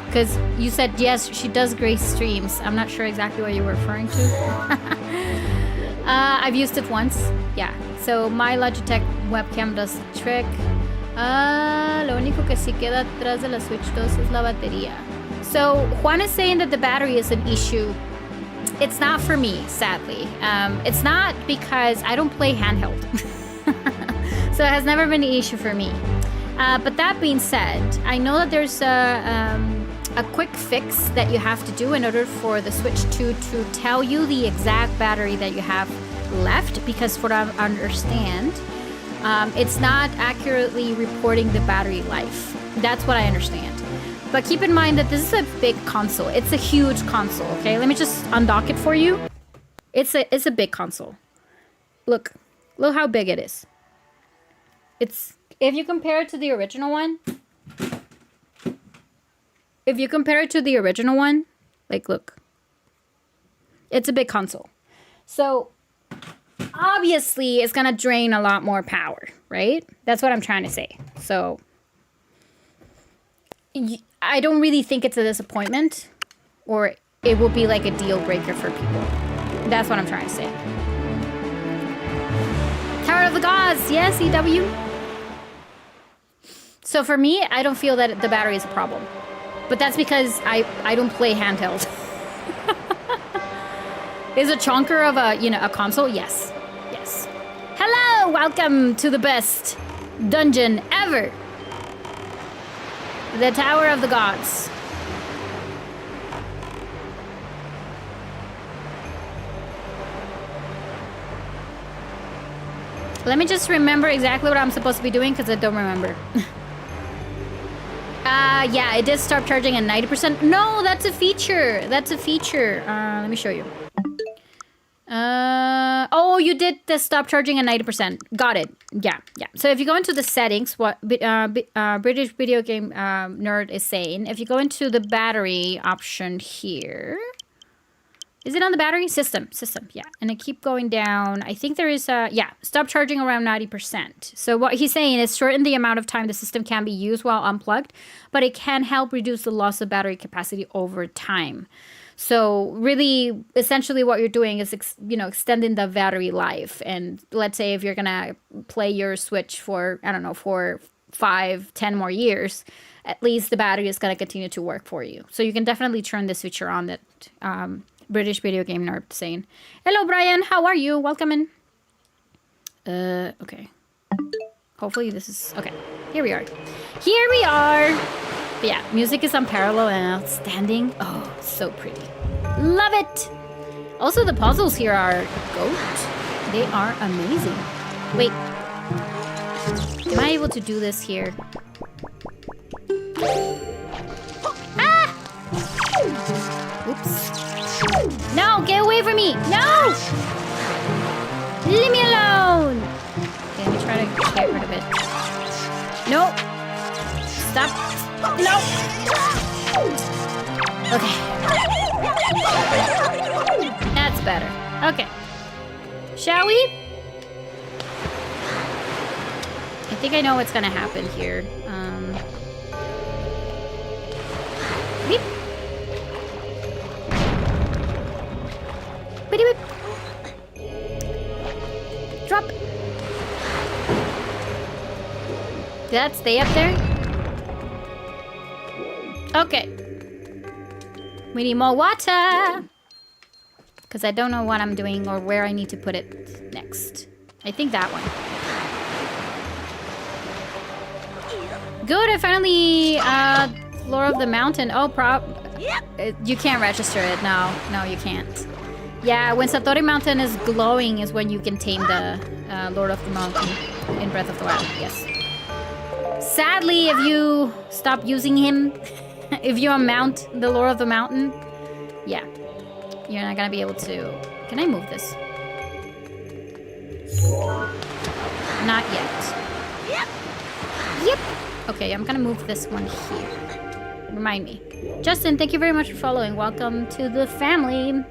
Because you said, yes, she does great streams. I'm not sure exactly what you were referring to. I've used it once. Yeah. So my Logitech webcam does the trick. Lo único que sí queda atrás de la Switch 2 es la batería. So Juan is saying that the battery is an issue. It's not for me, sadly. It's not because I don't play handheld. So it has never been an issue for me. But that being said, I know that there's a quick fix that you have to do in order for the Switch 2 to tell you the exact battery that you have left, because for what I understand, it's not accurately reporting the battery life. That's what I understand. But keep in mind that this is a big console. It's a huge console, okay? Let me just undock it for you. It's a big console. Look how big it is. It's, if you compare it to the original one, like, look. It's a big console. So, obviously, it's going to drain a lot more power, right? That's what I'm trying to say. So, I don't really think it's a disappointment, or it will be like a deal breaker for people. That's what I'm trying to say. Tower of the Gods, yes, EW. So for me, I don't feel that the battery is a problem. But that's because I don't play handheld. Is a chonker of a console? Yes. Yes. Hello, welcome to the best dungeon ever. The Tower of the Gods. Let me just remember exactly what I'm supposed to be doing, because I don't remember. Yeah, it did stop charging at 90%. No, that's a feature. That's a feature. Let me show you. Oh, you did the stop charging at 90%. Got it. Yeah. So if you go into the settings, what British Video Game Nerd is saying, if you go into the battery option here, is it on the battery? System, yeah. And I keep going down. I think there is stop charging around 90%. So what he's saying is shorten the amount of time the system can be used while unplugged, but it can help reduce the loss of battery capacity over time. So really, essentially what you're doing is, extending the battery life. And let's say if you're going to play your Switch for, I don't know, for 5, 10 more years, at least the battery is going to continue to work for you. So you can definitely turn this feature on that British Video Game Nerd saying. Hello, Brian. How are you? Welcome in. Okay. Hopefully this is... Okay. Here we are. But yeah, music is unparalleled and outstanding. Oh, so pretty. Love it. Also, the puzzles here are goat. They are amazing. Wait. Am I able to do this here? Ah! Oops. No, get away from me! No! Leave me alone! Okay, let me try to get rid of it. No! Stop! No! Okay. That's better. Okay. Shall we? I think I know what's gonna happen here. Beep. Beep, beep. Drop. Did that stay up there? Okay. We need more water. Because I don't know what I'm doing or where I need to put it next. I think that one. Good, I finally, Floor of the Mountain. Oh, you can't register it. No, you can't. Yeah, when Satori Mountain is glowing is when you can tame the Lord of the Mountain in Breath of the Wild. Yes. Sadly, if you stop using him, if you unmount the Lord of the Mountain, yeah, you're not gonna be able to. Can I move this? Not yet. Yep. Okay, I'm gonna move this one here. Remind me. Justin, thank you very much for following. Welcome to the family.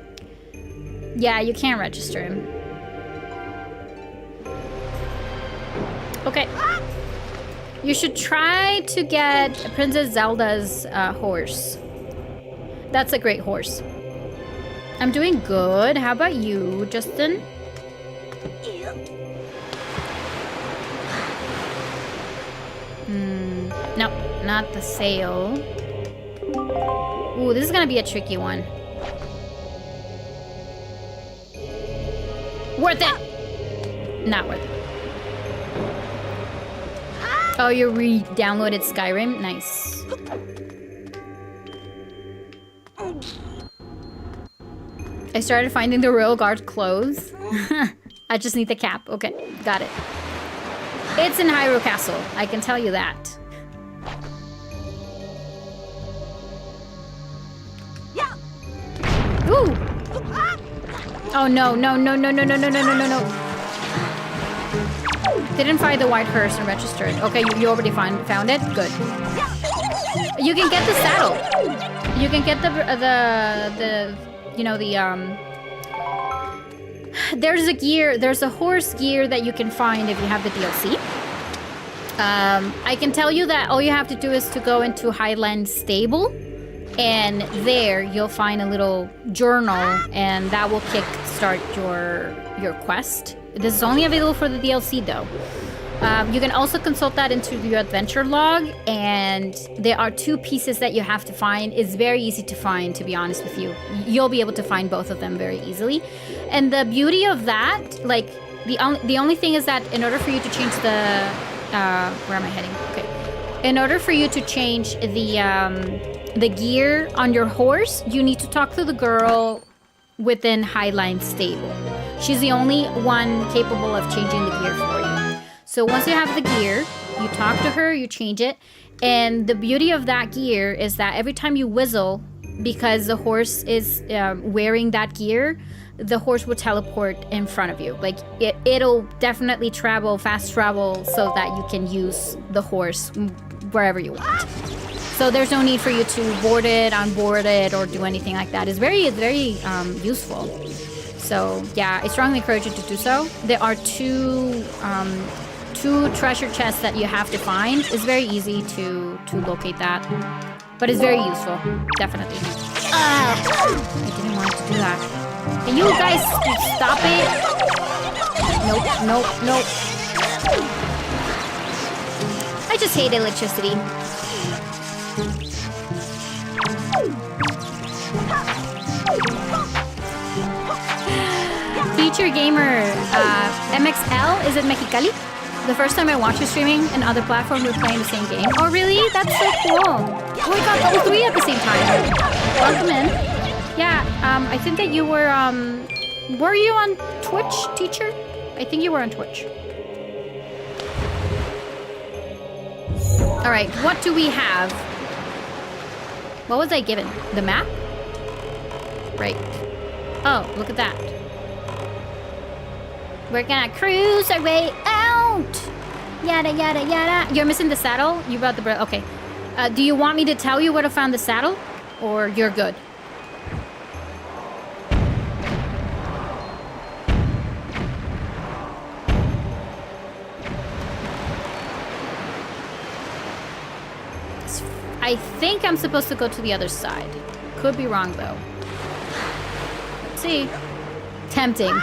Yeah, you can't register him. Okay. You should try to get Princess Zelda's horse. That's a great horse. I'm doing good. How about you, Justin? No, not the sail. Ooh, this is gonna be a tricky one. Worth it! Not worth it. Oh, you re-downloaded Skyrim? Nice. I started finding the Royal Guard clothes. I just need the cap. Okay, got it. It's in Hyrule Castle. I can tell you that. Ooh! Oh no, no, no, no, no, no, no, no, no, no, no. Didn't find the white hearse and register it. Okay, you already found it? Good. You can get the saddle. You can get the you know, there's a horse gear that you can find if you have the DLC. I can tell you that all you have to do is to go into Highland Stable, and there you'll find a little journal, and that will kickstart your quest. This is only available for the DLC though. You can also consult that into your adventure log, and there are 2 pieces that you have to find. It's very easy to find, to be honest with you. You'll be able to find both of them very easily. And the beauty of that, like, the only thing is that in order for you to change the... where am I heading? Okay. In order for you to change the gear on your horse, you need to talk to the girl within Highline Stable. She's the only one capable of changing the gear for you. So once you have the gear, you talk to her, you change it. And the beauty of that gear is that every time you whistle, because the horse is wearing that gear, the horse will teleport in front of you. Like, it'll definitely fast travel, so that you can use the horse wherever you want. So there's no need for you to board it, onboard it, or do anything like that. It's very useful. So yeah, I strongly encourage you to do so. There are two treasure chests that you have to find. It's very easy to locate that, but it's very useful, definitely. I didn't want to do that. Can you guys stop it? Nope, nope, nope. I just hate electricity. Future gamer, MXL, is it Mexicali? The first time I watched you streaming and other platforms were playing the same game. Oh really? That's so cool. Oh my god, all 3 at the same time. Welcome in. Yeah, I think that you were you on Twitch, teacher? I think you were on Twitch. Alright, what do we have? What was I given? The map? Right. Oh, look at that. We're gonna cruise our way out. Yada, yada, yada. You're missing the saddle? You brought the bread. Okay. Do you want me to tell you where to find the saddle? Or you're good? I think I'm supposed to go to the other side. Could be wrong, though. Let's see. Tempting.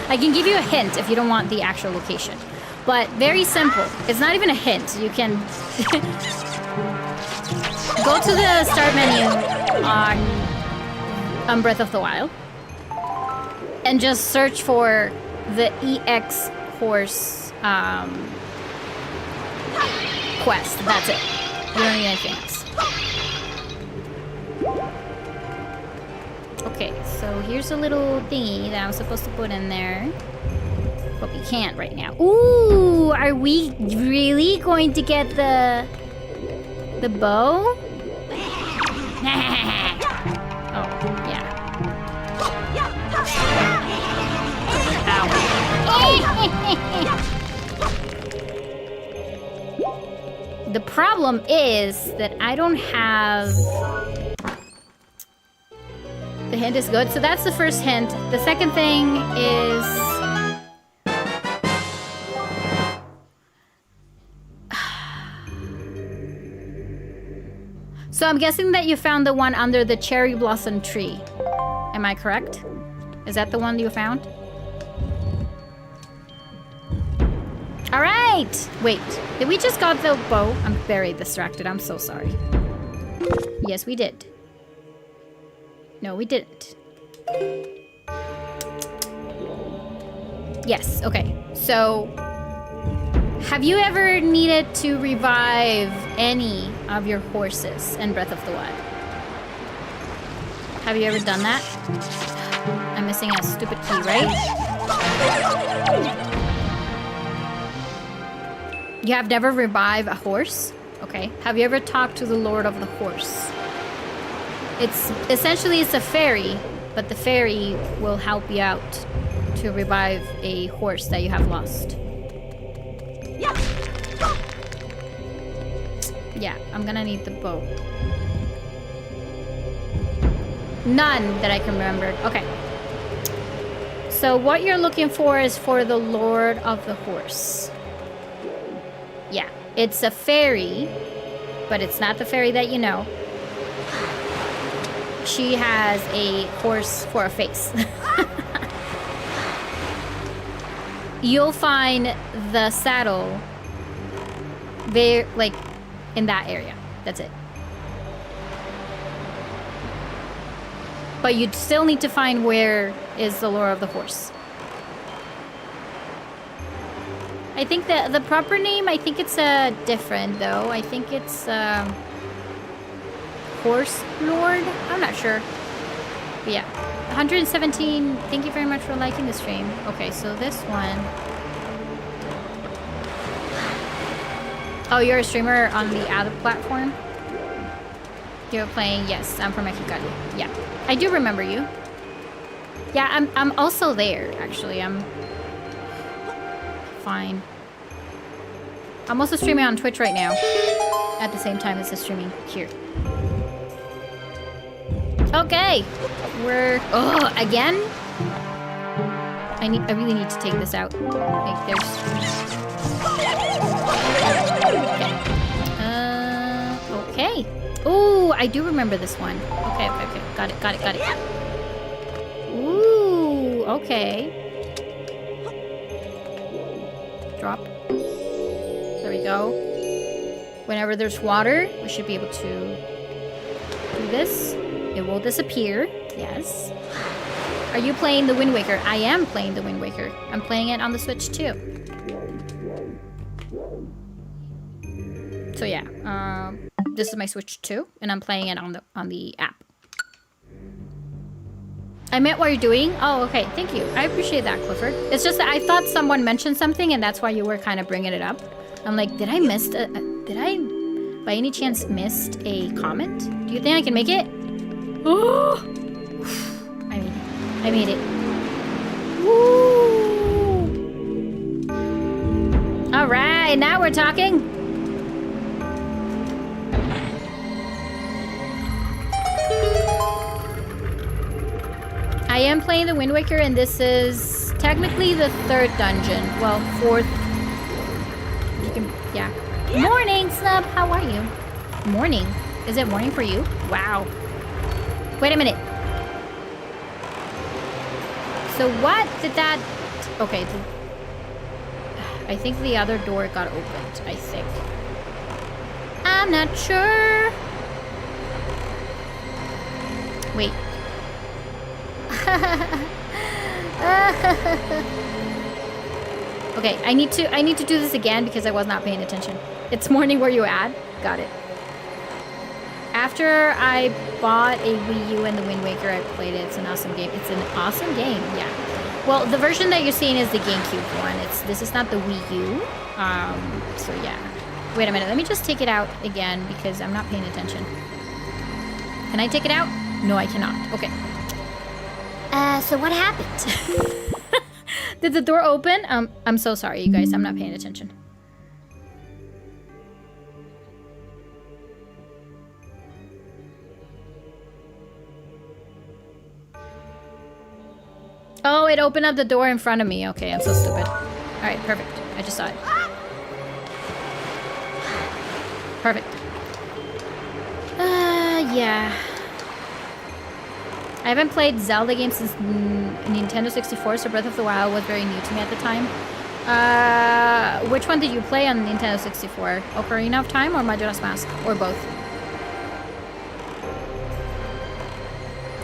I can give you a hint if you don't want the actual location. But very simple. It's not even a hint. You can go to the start menu on Breath of the Wild and just search for the EX horse quest. That's it. You don't need anything else. Okay, so here's a little thingy that I'm supposed to put in there. But we can't right now. Ooh, are we really going to get the bow? Oh, yeah. Ow. The problem is that I don't have... The hint is good, so that's the first hint. The second thing is... So I'm guessing that you found the one under the cherry blossom tree. Am I correct? Is that the one you found? All right. Wait, did we just got the bow? I'm very distracted. I'm so sorry. Yes, we did. No, we didn't. Yes, okay. So, have you ever needed to revive any of your horses in Breath of the Wild? Have you ever done that? I'm missing a stupid key, right? You have never revived a horse? Okay. Have you ever talked to the Lord of the Horse? It's essentially it's a fairy, but the fairy will help you out to revive a horse that you have lost. Yeah, I'm gonna need the bow. None that I can remember. Okay. So what you're looking for is for the Lord of the Horse. Yeah, it's a fairy, but it's not the fairy that you know. She has a horse for a face. You'll find the saddle there, like, in that area. That's it. But you'd still need to find where is the Lord of the Horse. I think that the proper name, I think it's different though. I think it's Horse Lord? I'm not sure. But yeah. 117, thank you very much for liking the stream. Okay, so this one. Oh, you're a streamer on the other platform? You're playing, yes, I'm from Mexico. Yeah, I do remember you. Yeah, I'm also there, actually. I'm fine. I'm also streaming on Twitch right now at the same time as the streaming here. Okay, we're again. I really need to take this out. Like there's. Okay. Okay. Ooh, I do remember this one. Okay. Got it. Ooh. Okay. Drop. There we go. Whenever there's water, we should be able to do this. It will disappear. Yes. Are you playing the Wind Waker? I am playing the Wind Waker. I'm playing it on the Switch too. So yeah, this is my Switch too, and I'm playing it on the app. I meant what you're doing. Oh, okay. Thank you. I appreciate that, Clifford. It's just that I thought someone mentioned something, and that's why you were kind of bringing it up. I'm like, did I by any chance missed a comment? Do you think I can make it? Oh! I mean, I made it. Woo! All right, now we're talking. I am playing the Wind Waker, and this is technically the 3rd dungeon. Well, 4th. You can, yeah. Morning, Snub. How are you? Morning. Is it morning for you? Wow. Wait a minute. So what did that... Okay. I think the other door got opened. I think. I'm not sure. Wait. Okay, I need to do this again because I was not paying attention. It's morning where you at? Got it. After I bought a Wii U and the Wind Waker, I played it. It's an awesome game. It's an awesome game, yeah. Well, the version that you're seeing is the GameCube one. This is not the Wii U. So yeah. Wait a minute, let me just take it out again because I'm not paying attention. Can I take it out? No, I cannot. Okay. So what happened? Did the door open? I'm so sorry, you guys. I'm not paying attention. Oh, it opened up the door in front of me. Okay, I'm so stupid. All right, perfect. I just saw it. Perfect. Yeah. I haven't played Zelda games since Nintendo 64, so Breath of the Wild was very new to me at the time. Which one did you play on Nintendo 64? Ocarina of Time or Majora's Mask? Or both?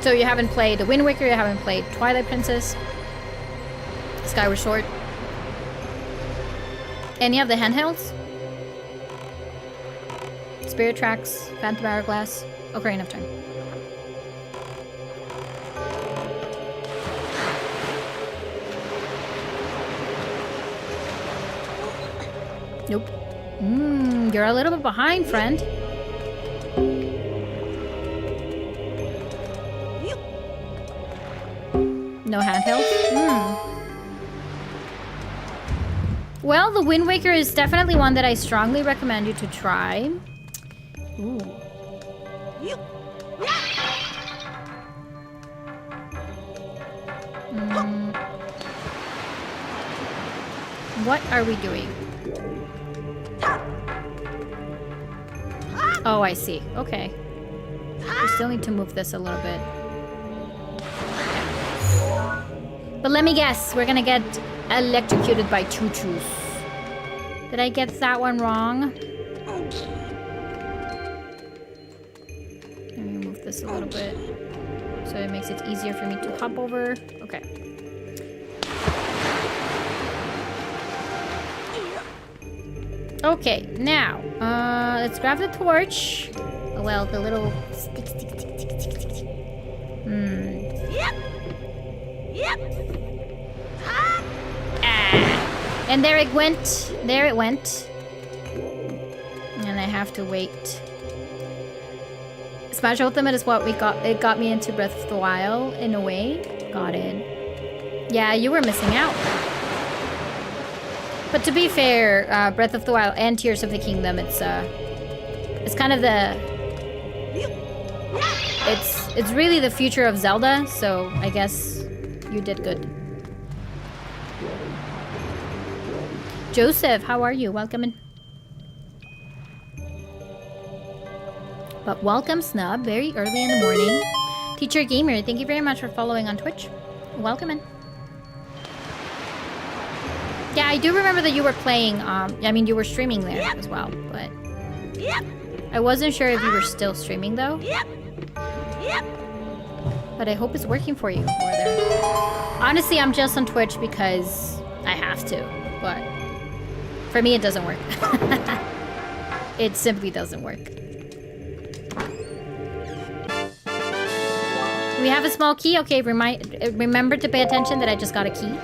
So you haven't played The Wind Waker, you haven't played Twilight Princess, Skyward Sword? Any of the handhelds? Spirit Tracks, Phantom Hourglass, Ocarina of Time. Nope. You're a little bit behind, friend. No handhelds? Well, the Wind Waker is definitely one that I strongly recommend you to try. Ooh. What are we doing? Oh, I see. Okay. We still need to move this a little bit. But let me guess, we're gonna get electrocuted by choo-choos. Did I get that one wrong? Let me move this a little bit so it makes it easier for me to hop over. Okay. Okay, now, let's grab the torch. Oh, well, the little stick. Yep. And there it went. There it went. And I have to wait. Smash Ultimate is what we got. It got me into Breath of the Wild in a way. Got it. Yeah, you were missing out. But to be fair, Breath of the Wild and Tears of the Kingdom, it's kind of the... It's really the future of Zelda, so I guess you did good. Joseph, how are you? Welcome in. But welcome, Snub, very early in the morning. Teacher Gamer, thank you very much for following on Twitch. Welcome in. Yeah, I do remember that you were playing, I mean, you were streaming there as well, but... I wasn't sure if you were still streaming, though. But I hope it's working for you over there. Honestly, I'm just on Twitch because I have to, but... For me, it doesn't work. It simply doesn't work. We have a small key? Okay, remember to pay attention that I just got a key.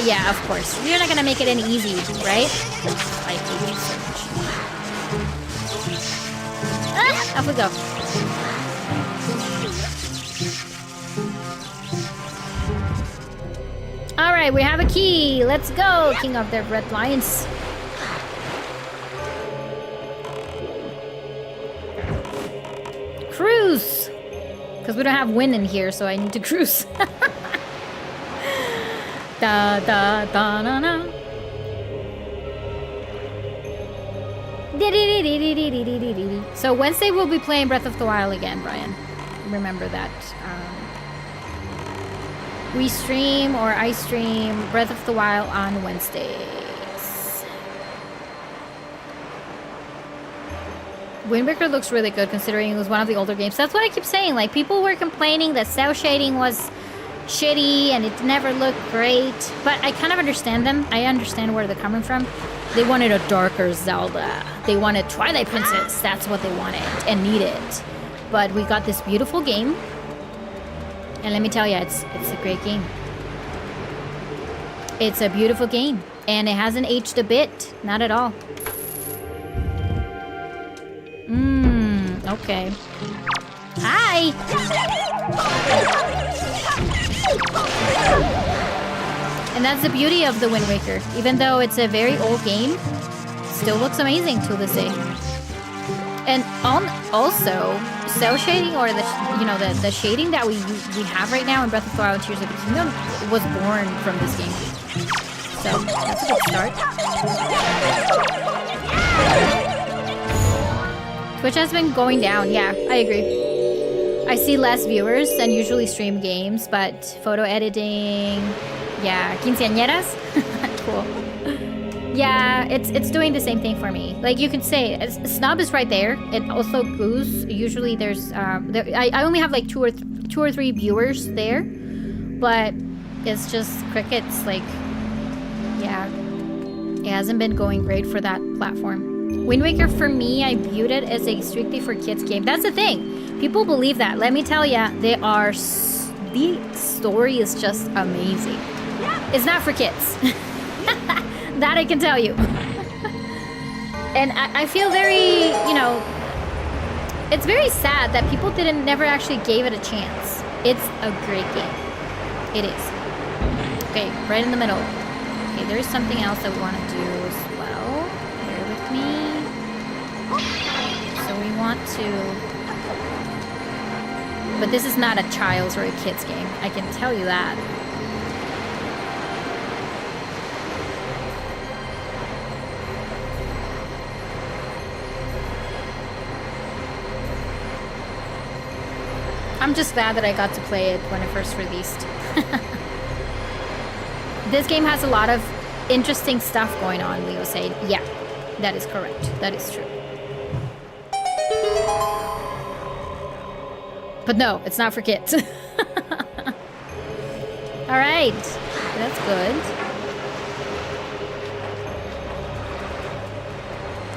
Yeah, of course. We're not gonna make it any easy, right? I hate you so much. Off we go. All right, we have a key. Let's go, King of the Red Lions. Cruise. Because we don't have wind in here, so I need to cruise. Da da da na na. So Wednesday we'll be playing Breath of the Wild again, Brian. Remember that. We stream, or I stream, Breath of the Wild on Wednesdays. Wind Waker looks really good considering it was one of the older games. That's what I keep saying. Like, people were complaining that cell shading was shitty and it never looked great. But I kind of understand them. I understand where they're coming from. They wanted a darker Zelda. They wanted Twilight Princess. That's what they wanted and needed. But we got this beautiful game. And let me tell you, it's a great game. It's a beautiful game. And it hasn't aged a bit. Not at all. Okay. Hi! And that's the beauty of the Wind Waker. Even though it's a very old game, it still looks amazing to this day. And also, cell shading, or the shading that we have right now in Breath of the Wild and Tears of the Kingdom was born from this game. So that's a good start. Twitch has been going down. Yeah, I agree. I see less viewers than usually stream games, but photo editing, yeah, quinceañeras, cool. Yeah, it's doing the same thing for me. Like, you can say, Snub is right there. It also Goose. Usually there's, I only have like two or three viewers there, but it's just crickets. Like, yeah, it hasn't been going great for that platform. Wind Waker, for me, I viewed it as a strictly for kids game. That's the thing. People believe that. Let me tell ya, the story is just amazing. It's not for kids. That I can tell you. And I feel very, it's very sad that people never actually gave it a chance. It's a great game. It is. Okay, right in the middle. Okay, there's something else that we want to do as well. Bear with me. So we want to... But this is not a child's or a kid's game. I can tell you that. I'm just glad that I got to play it when it first released. This game has a lot of interesting stuff going on, Leo said. Yeah, that is correct. That is true. But no, it's not for kids. Alright, that's good.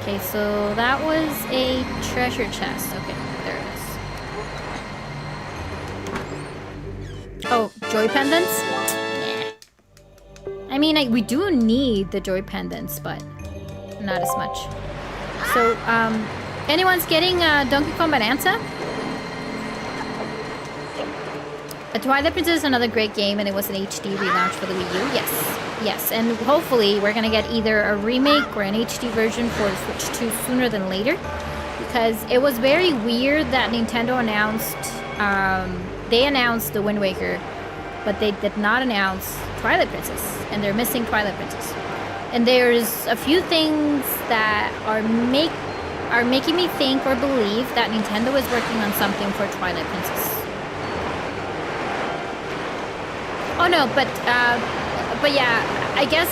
Okay, so that was a treasure chest. Okay, there it is. Oh, joy pendants? Yeah. I mean, we do need the joy pendants, but not as much. So, anyone's getting Donkey Kong Bonanza? Twilight Princess is another great game, and it was an HD relaunch for the Wii U. Yes, yes, and hopefully we're gonna get either a remake or an HD version for the Switch 2 sooner than later, because it was very weird that Nintendo announced, they announced the Wind Waker, but they did not announce Twilight Princess, and they're missing Twilight Princess. And there's a few things that are making me think or believe that Nintendo is working on something for Twilight Princess. Oh no, but yeah, I guess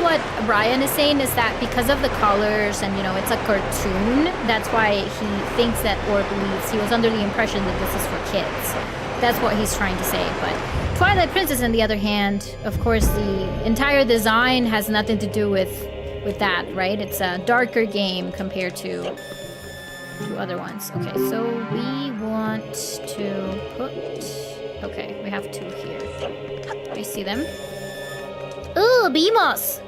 what Brian is saying is that because of the colors and it's a cartoon, that's why he thinks that, or believes, he was under the impression that this is for kids. That's what he's trying to say. But Twilight Princess, on the other hand, of course, the entire design has nothing to do with that, right? It's a darker game compared to other ones. Okay, so we want to put... Okay, we have two here. I see them. Ooh, Beamos!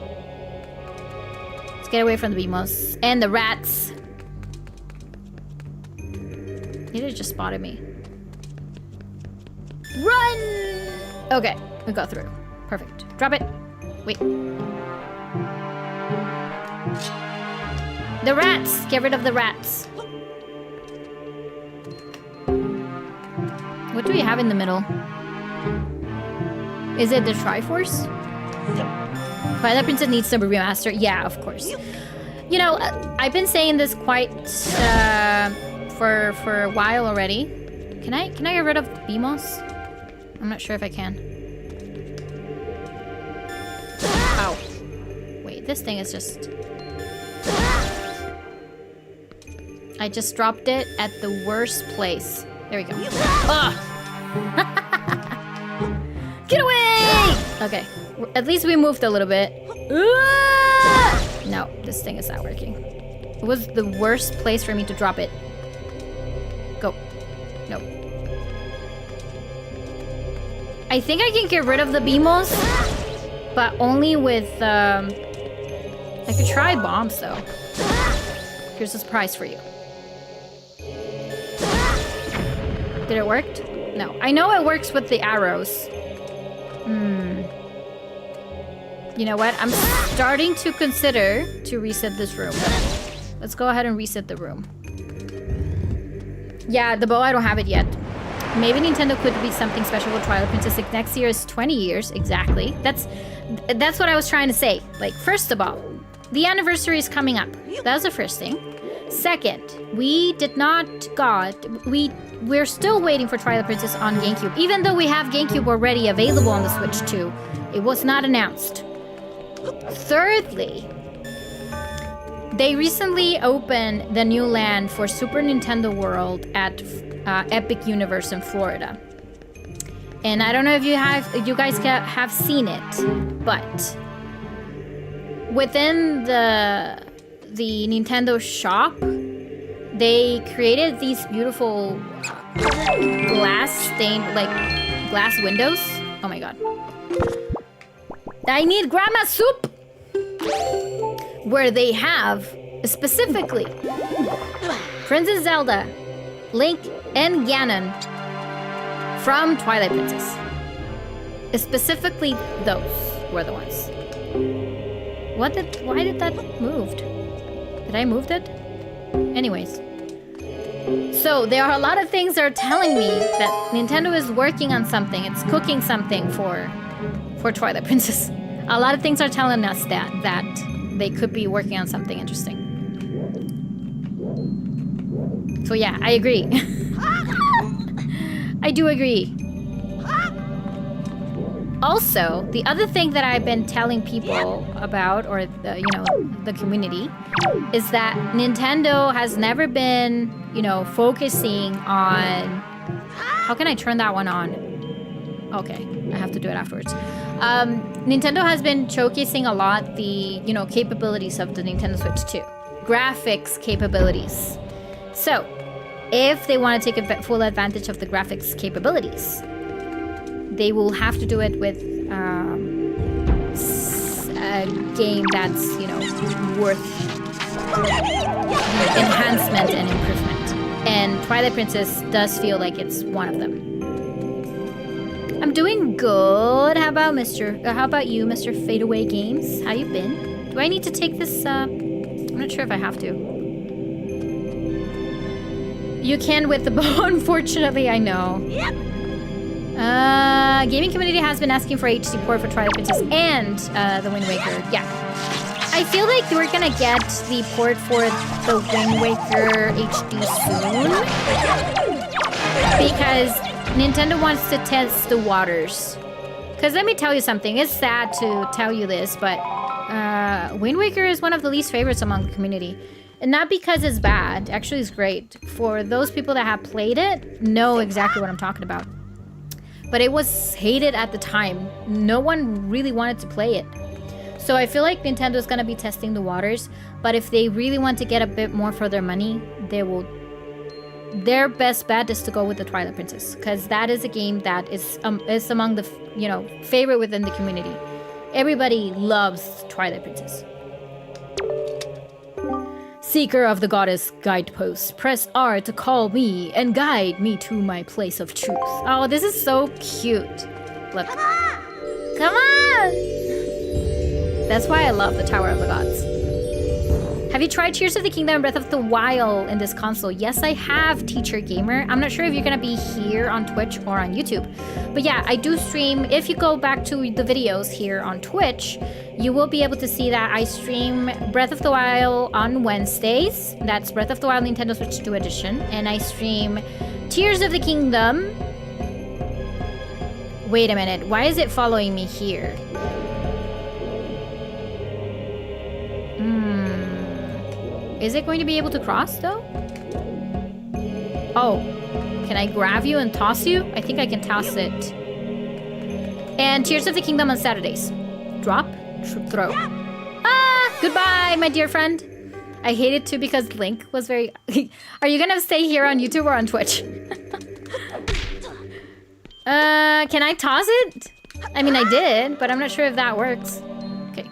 Let's get away from the Beamos. And the rats. They just spotted me. Run! Okay, we got through. Perfect. Drop it. Wait. The rats! Get rid of the rats. What do we have in the middle? Is it the Triforce? Twilight Princess needs to be remastered. Yeah, of course. You know, I've been saying this quite for a while already. Can I get rid of BMOS? I'm not sure if I can. Ow. Wait, this thing is just... I just dropped it at the worst place. There we go. Ah! Get away! Okay, at least we moved a little bit. No, this thing is not working. It was the worst place for me to drop it. Go. No. I think I can get rid of the BMOS, but only with, I could try bombs though. Here's a surprise for you. Did it work? No. I know it works with the arrows. You know what? I'm starting to consider to reset this room. Let's go ahead and reset the room. Yeah, the bow, I don't have it yet. Maybe Nintendo could be something special with Twilight Princess. Like next year is 20 years, exactly. That's what I was trying to say. Like, first of all, the anniversary is coming up. That was the first thing. Second, we're still waiting for Twilight Princess on GameCube. Even though we have GameCube already available on the Switch too, it was not announced. Thirdly, they recently opened the new land for Super Nintendo World at Epic Universe in Florida. And I don't know if you guys have seen it, but within the Nintendo shop, they created these beautiful glass windows. Oh my god. I need grandma soup! Where they have, specifically, Princess Zelda, Link, and Ganon from Twilight Princess. Specifically, those were the ones. Why did that move? Did I move it? Anyways. So, there are a lot of things that are telling me that Nintendo is working on something. It's cooking something for Twilight Princess. A lot of things are telling us that they could be working on something interesting. So yeah, I agree. I do agree. Also, the other thing that I've been telling people about, or the community, is that Nintendo has never been, focusing on... How can I turn that one on? Okay, I have to do it afterwards. Nintendo has been showcasing a lot the, capabilities of the Nintendo Switch 2. Graphics capabilities. So, if they want to take full advantage of the graphics capabilities, they will have to do it with a game that's, worth enhancement and improvement. And Twilight Princess does feel like it's one of them. I'm doing good. How about you, Mr. Fadeaway Games? How you been? Do I need to take this? I'm not sure if I have to. You can with the bow, unfortunately. I know. Yep. Gaming community has been asking for HD port for Twilight Princess and the Wind Waker. Yeah. I feel like we're gonna get the port for the Wind Waker HD soon, because Nintendo wants to test the waters. Because let me tell you something. It's sad to tell you this, but Wind Waker is one of the least favorites among the community. And not because it's bad. Actually, it's great. For those people that have played it, know exactly what I'm talking about. But it was hated at the time. No one really wanted to play it. So I feel like Nintendo's going to be testing the waters. But if they really want to get a bit more for their money, they will... Their best bet is to go with the Twilight Princess, because that is a game that is among the favorite within the community. Everybody loves Twilight Princess. Seeker of the Goddess Guidepost, press R to call me and guide me to my place of truth. Oh, this is so cute. Look. Come on! That's why I love the Tower of the Gods. Have you tried Tears of the Kingdom and Breath of the Wild in this console? Yes, I have, Teacher Gamer. I'm not sure if you're gonna be here on Twitch or on YouTube. But yeah, I do stream. If you go back to the videos here on Twitch, you will be able to see that I stream Breath of the Wild on Wednesdays. That's Breath of the Wild Nintendo Switch 2 Edition. And I stream Tears of the Kingdom. Wait a minute, why is it following me here? Is it going to be able to cross though? Oh, can I grab you and toss you? I think I can toss it. And Tears of the Kingdom on Saturdays. Drop, throw. Ah, goodbye, my dear friend. I hate it too because Link was very... Are you gonna stay here on YouTube or on Twitch? Can I toss it? I mean, I did, but I'm not sure if that works. Okay.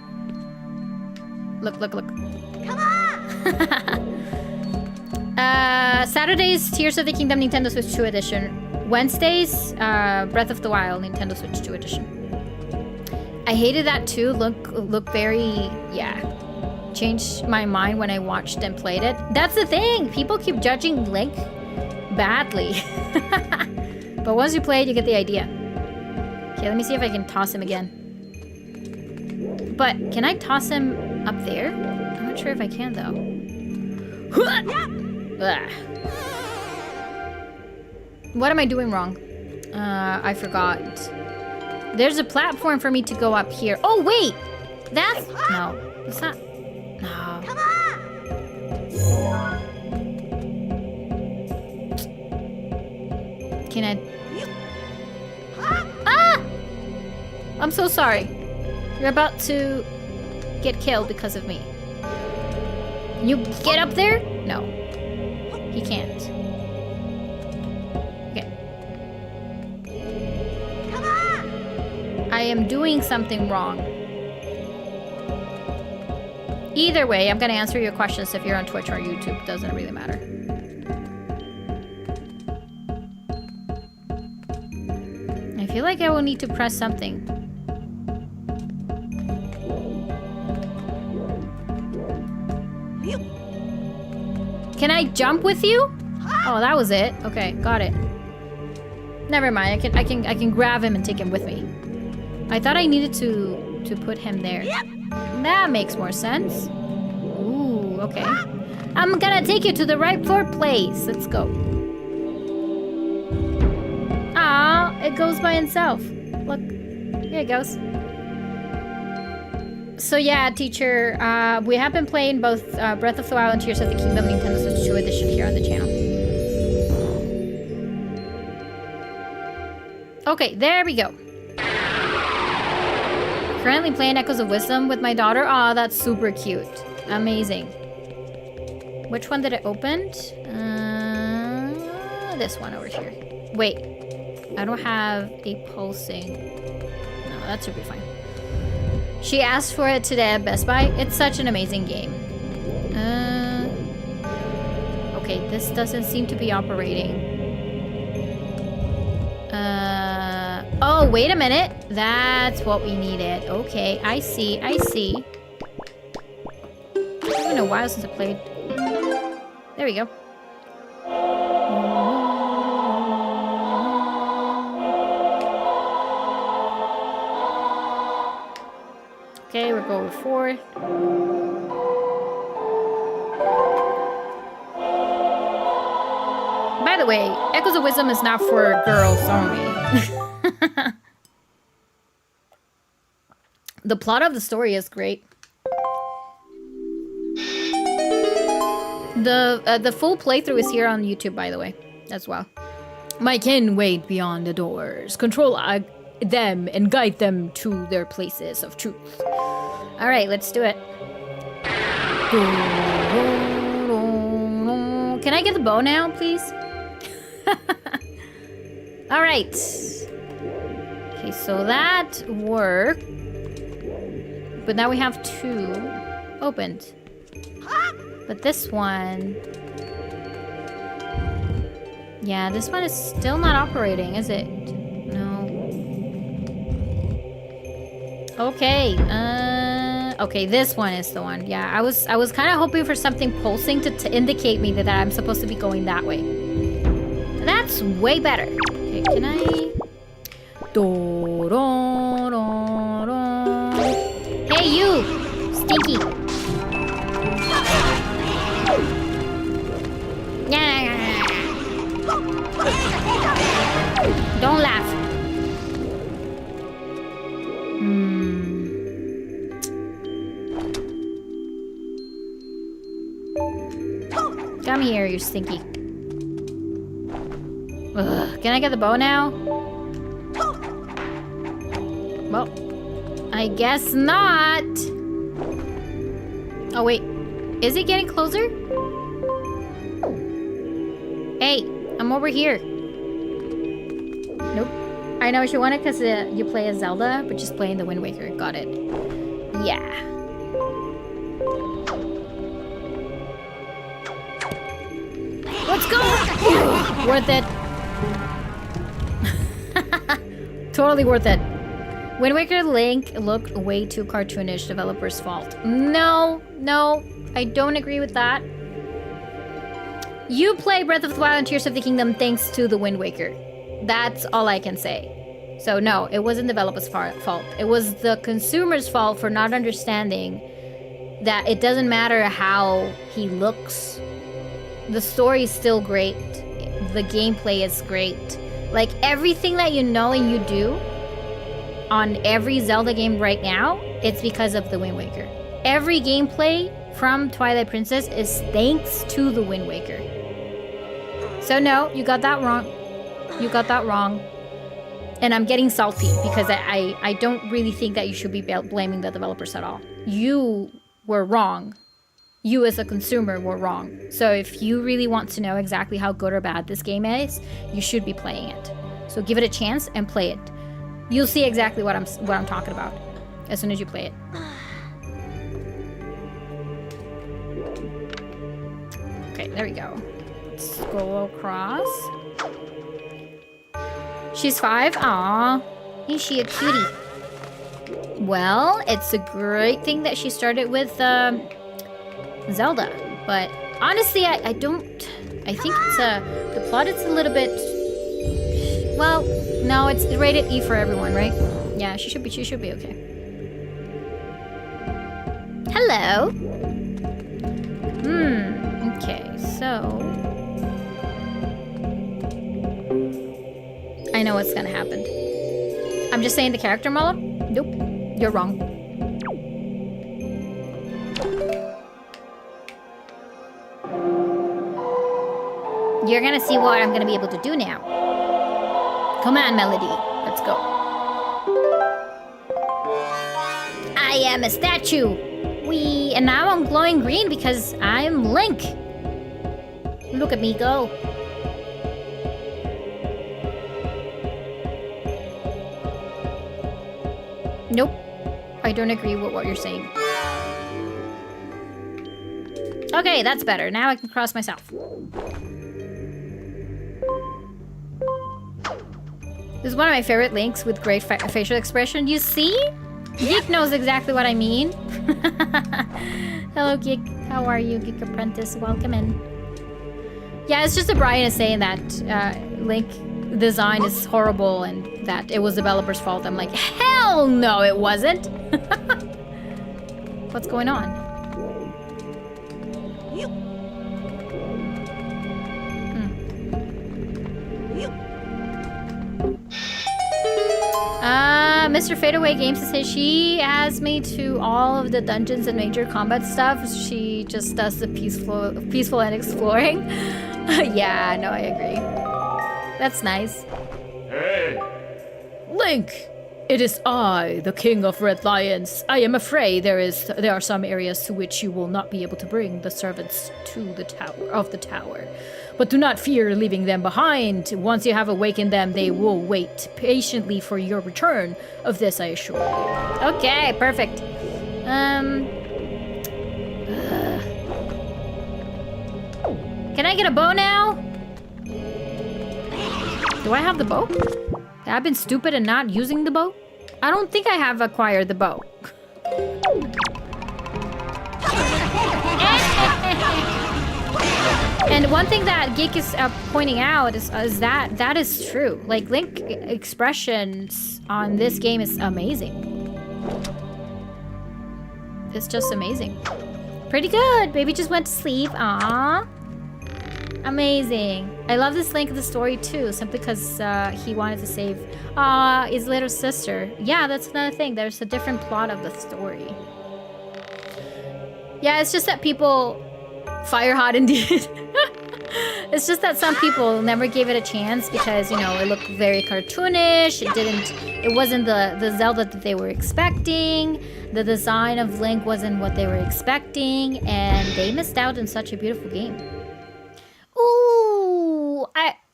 Look, look, look. Come on! Saturdays, Tears of the Kingdom Nintendo Switch 2 Edition. Wednesdays, Breath of the Wild Nintendo Switch 2 Edition. I hated that too. Look very, yeah. Changed my mind when I watched and played it. That's the thing. People keep judging Link badly. But once you play it, you get the idea. Okay, let me see if I can toss him again. But can I toss him up there? I'm not sure if I can though. What am I doing wrong? I forgot. There's a platform for me to go up here. Oh wait! That's... No. It's not... No. Come on! Can I... Ah! I'm so sorry. You're about to get killed because of me. Can you get up there? No. He can't. Okay. Come on! I am doing something wrong. Either way, I'm gonna answer your questions if you're on Twitch or YouTube. Doesn't really matter. I feel like I will need to press something. Can I jump with you? Oh, that was it. Okay, got it. Never mind. I can grab him and take him with me. I thought I needed to put him there. That makes more sense. Ooh, okay. I'm gonna take you to the rightful place. Let's go. Ah, it goes by itself. Look, here it goes. So yeah, teacher, we have been playing both Breath of the Wild and Tears of the Kingdom Nintendo Switch 2 Edition here on the channel. Okay, there we go. Currently playing Echoes of Wisdom with my daughter. Aw, that's super cute. Amazing. Which one did it open? This one over here. Wait, I don't have a pulsing. No, that should be fine. She asked for it today at Best Buy. It's such an amazing game. Okay, this doesn't seem to be operating. Oh, wait a minute. That's what we needed. Okay, I see, I see. It's been a while since I played. There we go. Okay, we're going forward. By the way, Echoes of Wisdom is not for girls only. The plot of the story is great. The full playthrough is here on YouTube, by the way, as well. My kin wait beyond the doors. Control them and guide them to their places of truth. All right, let's do it. Can I get the bow now, please? All right. Okay, so that worked. But now we have two opened. But this one... Yeah, this one is still not operating, is it? No. Okay, okay, this one is the one. Yeah, I was kind of hoping for something pulsing to indicate me that I'm supposed to be going that way. That's way better. Okay, can I... Hey, you! Stinky! Don't laugh. Come here, you stinky. Ugh, can I get the bow now? Well, I guess not. Oh, wait. Is it getting closer? Hey, I'm over here. Nope. I know what you wanted because you play as Zelda, but just playing the Wind Waker. Got it. Yeah. Let's go! Worth it. Totally worth it. Wind Waker Link looked way too cartoonish. Developer's fault. No, I don't agree with that. You play Breath of the Wild and Tears of the Kingdom thanks to the Wind Waker. That's all I can say. So no, it wasn't developer's fault. It was the consumer's fault for not understanding that it doesn't matter how he looks. The story is still great. The gameplay is great. Like everything that you know and you do on every Zelda game right now, it's because of the Wind Waker. Every gameplay from Twilight Princess is thanks to the Wind Waker. So no, you got that wrong. You got that wrong. And I'm getting salty because I don't really think that you should be blaming the developers at all. You were wrong. You as a consumer were wrong. So if you really want to know exactly how good or bad this game is, you should be playing it. So give it a chance and play it. You'll see exactly what I'm talking about as soon as you play it. Okay, there we go. Let's go across. She's 5? Aww. Is she a cutie? Well, it's a great thing that she started with Zelda. But honestly, I think it's the plot is a little bit... Well, no, it's rated E for everyone, right? Yeah, she should be okay. Hello. Okay, so... I know what's gonna happen. I'm just saying the character model? Nope, you're wrong. You're gonna see what I'm gonna be able to do now. Come on, Melody, let's go. I am a statue. Wee, and now I'm glowing green because I'm Link. Look at me go. Nope, I don't agree with what you're saying. Okay, that's better. Now I can cross myself. This is one of my favorite Links with great facial expression. You see? Geek knows exactly what I mean. Hello, Geek. How are you, Geek Apprentice? Welcome in. Yeah, it's just that Brian is saying that Link design is horrible and that it was developer's fault. I'm like, hell no, it wasn't. What's going on? Mr. Fadeaway Games says she has me to all of the dungeons and major combat stuff. She just does the peaceful and exploring. Yeah, no, I agree. That's nice. Hey! Link! It is I, the King of Red Lions. I am afraid there are some areas to which you will not be able to bring the servants to the tower. But do not fear leaving them behind. Once you have awakened them, they will wait patiently for your return. Of this I assure you. Okay, perfect. Can I get a bow now? Do I have the bow? Have I been stupid and not using the bow? I don't think I have acquired the bow. And one thing that Geek is pointing out is that is true. Like, Link expressions on this game is amazing. It's just amazing. Pretty good. Baby just went to sleep. Aww. Amazing. I love this Link of the story too, simply because he wanted to save his little sister. Yeah, that's another thing. There's a different plot of the story. Yeah, it's just that people... Fire hot indeed. It's just that some people never gave it a chance because, you know, it looked very cartoonish. It wasn't the Zelda that they were expecting. The design of Link wasn't what they were expecting, and they missed out on such a beautiful game. Ooh,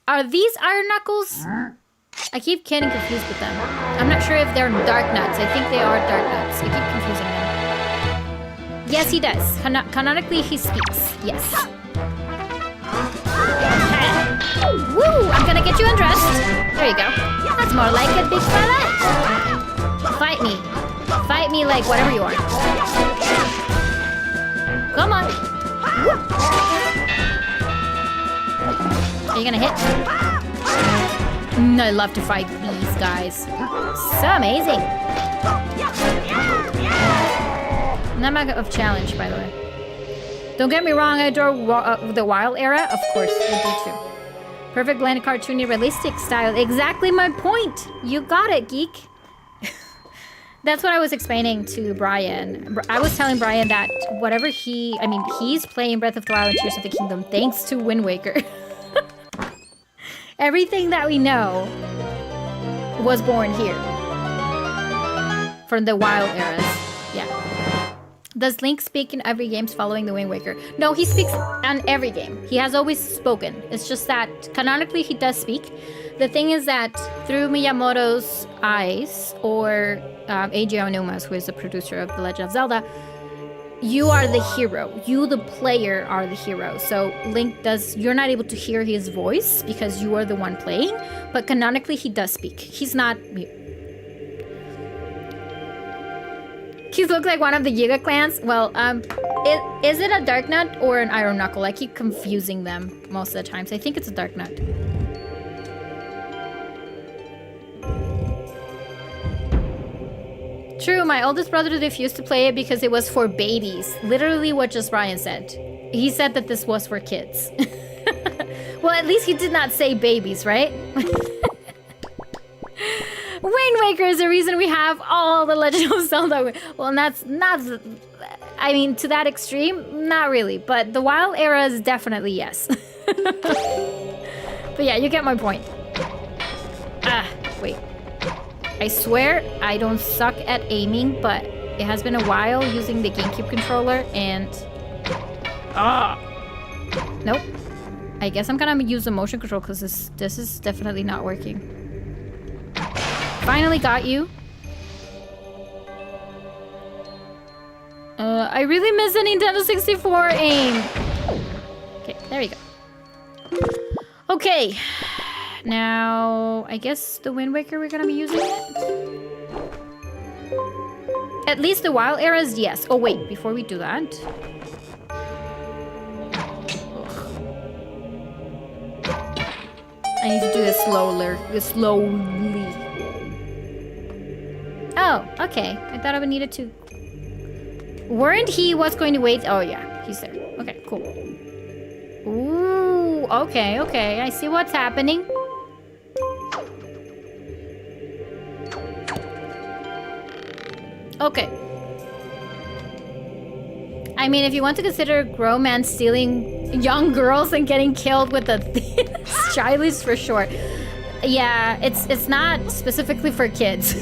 are these Iron Knuckles? I keep getting confused with them. I'm not sure if they're Dark Nuts. I think they are Dark Nuts. I keep confusing them. Yes, he does. Canonically, he speaks. Yes. Woo! I'm gonna get you undressed. There you go. That's more like it, big fella. Fight me. Fight me like whatever you are. Come on. Woo. Are you gonna hit? I love to fight these guys. So amazing. Not of challenge, by the way. Don't get me wrong, I adore the Wild era. Of course, I do too. Perfect blend of cartoony, realistic style. Exactly my point. You got it, geek. That's what I was explaining to Brian. I was telling Brian that whatever he's playing Breath of the Wild and Tears of the Kingdom thanks to Wind Waker. Everything that we know was born here. From the Wild eras. Yeah. Does Link speak in every game following the Wind Waker? No, he speaks on every game. He has always spoken. It's just that canonically he does speak. The thing is that through Miyamoto's eyes, or Eiji Aonuma's, who is the producer of The Legend of Zelda, you are the hero. You, the player, are the hero. So you're not able to hear his voice because you are the one playing, but canonically he does speak. He's not mute. He looks like one of the Yiga clans. Well, is it a Dark Nut or an Iron Knuckle? I keep confusing them most of the times. I think it's a Dark Nut. True, my oldest brother refused to play it because it was for babies. Literally what just Brian said. He said that this was for kids. Well, at least he did not say babies, right? Wind Waker is the reason we have all the Legend of Zelda. Well, and that's not... I mean, to that extreme, not really. But the Wild era is definitely yes. But yeah, you get my point. Wait. I swear I don't suck at aiming, but it has been a while using the GameCube controller and... Nope. I guess I'm gonna use the motion control because this is definitely not working. Finally got you. I really miss the Nintendo 64 aim. Okay, there we go. Okay. Now, I guess the Wind Waker we're gonna be using it. At least the Wild eras, yes. Oh wait, before we do that. I need to do this slowly. Oh, okay. I thought I would need it to... Weren't he was going to wait? Oh yeah, he's there. Okay, cool. Ooh, okay. I see what's happening. Okay. I mean, if you want to consider grown men stealing young girls and getting killed with a stylus, for sure. Yeah, it's not specifically for kids.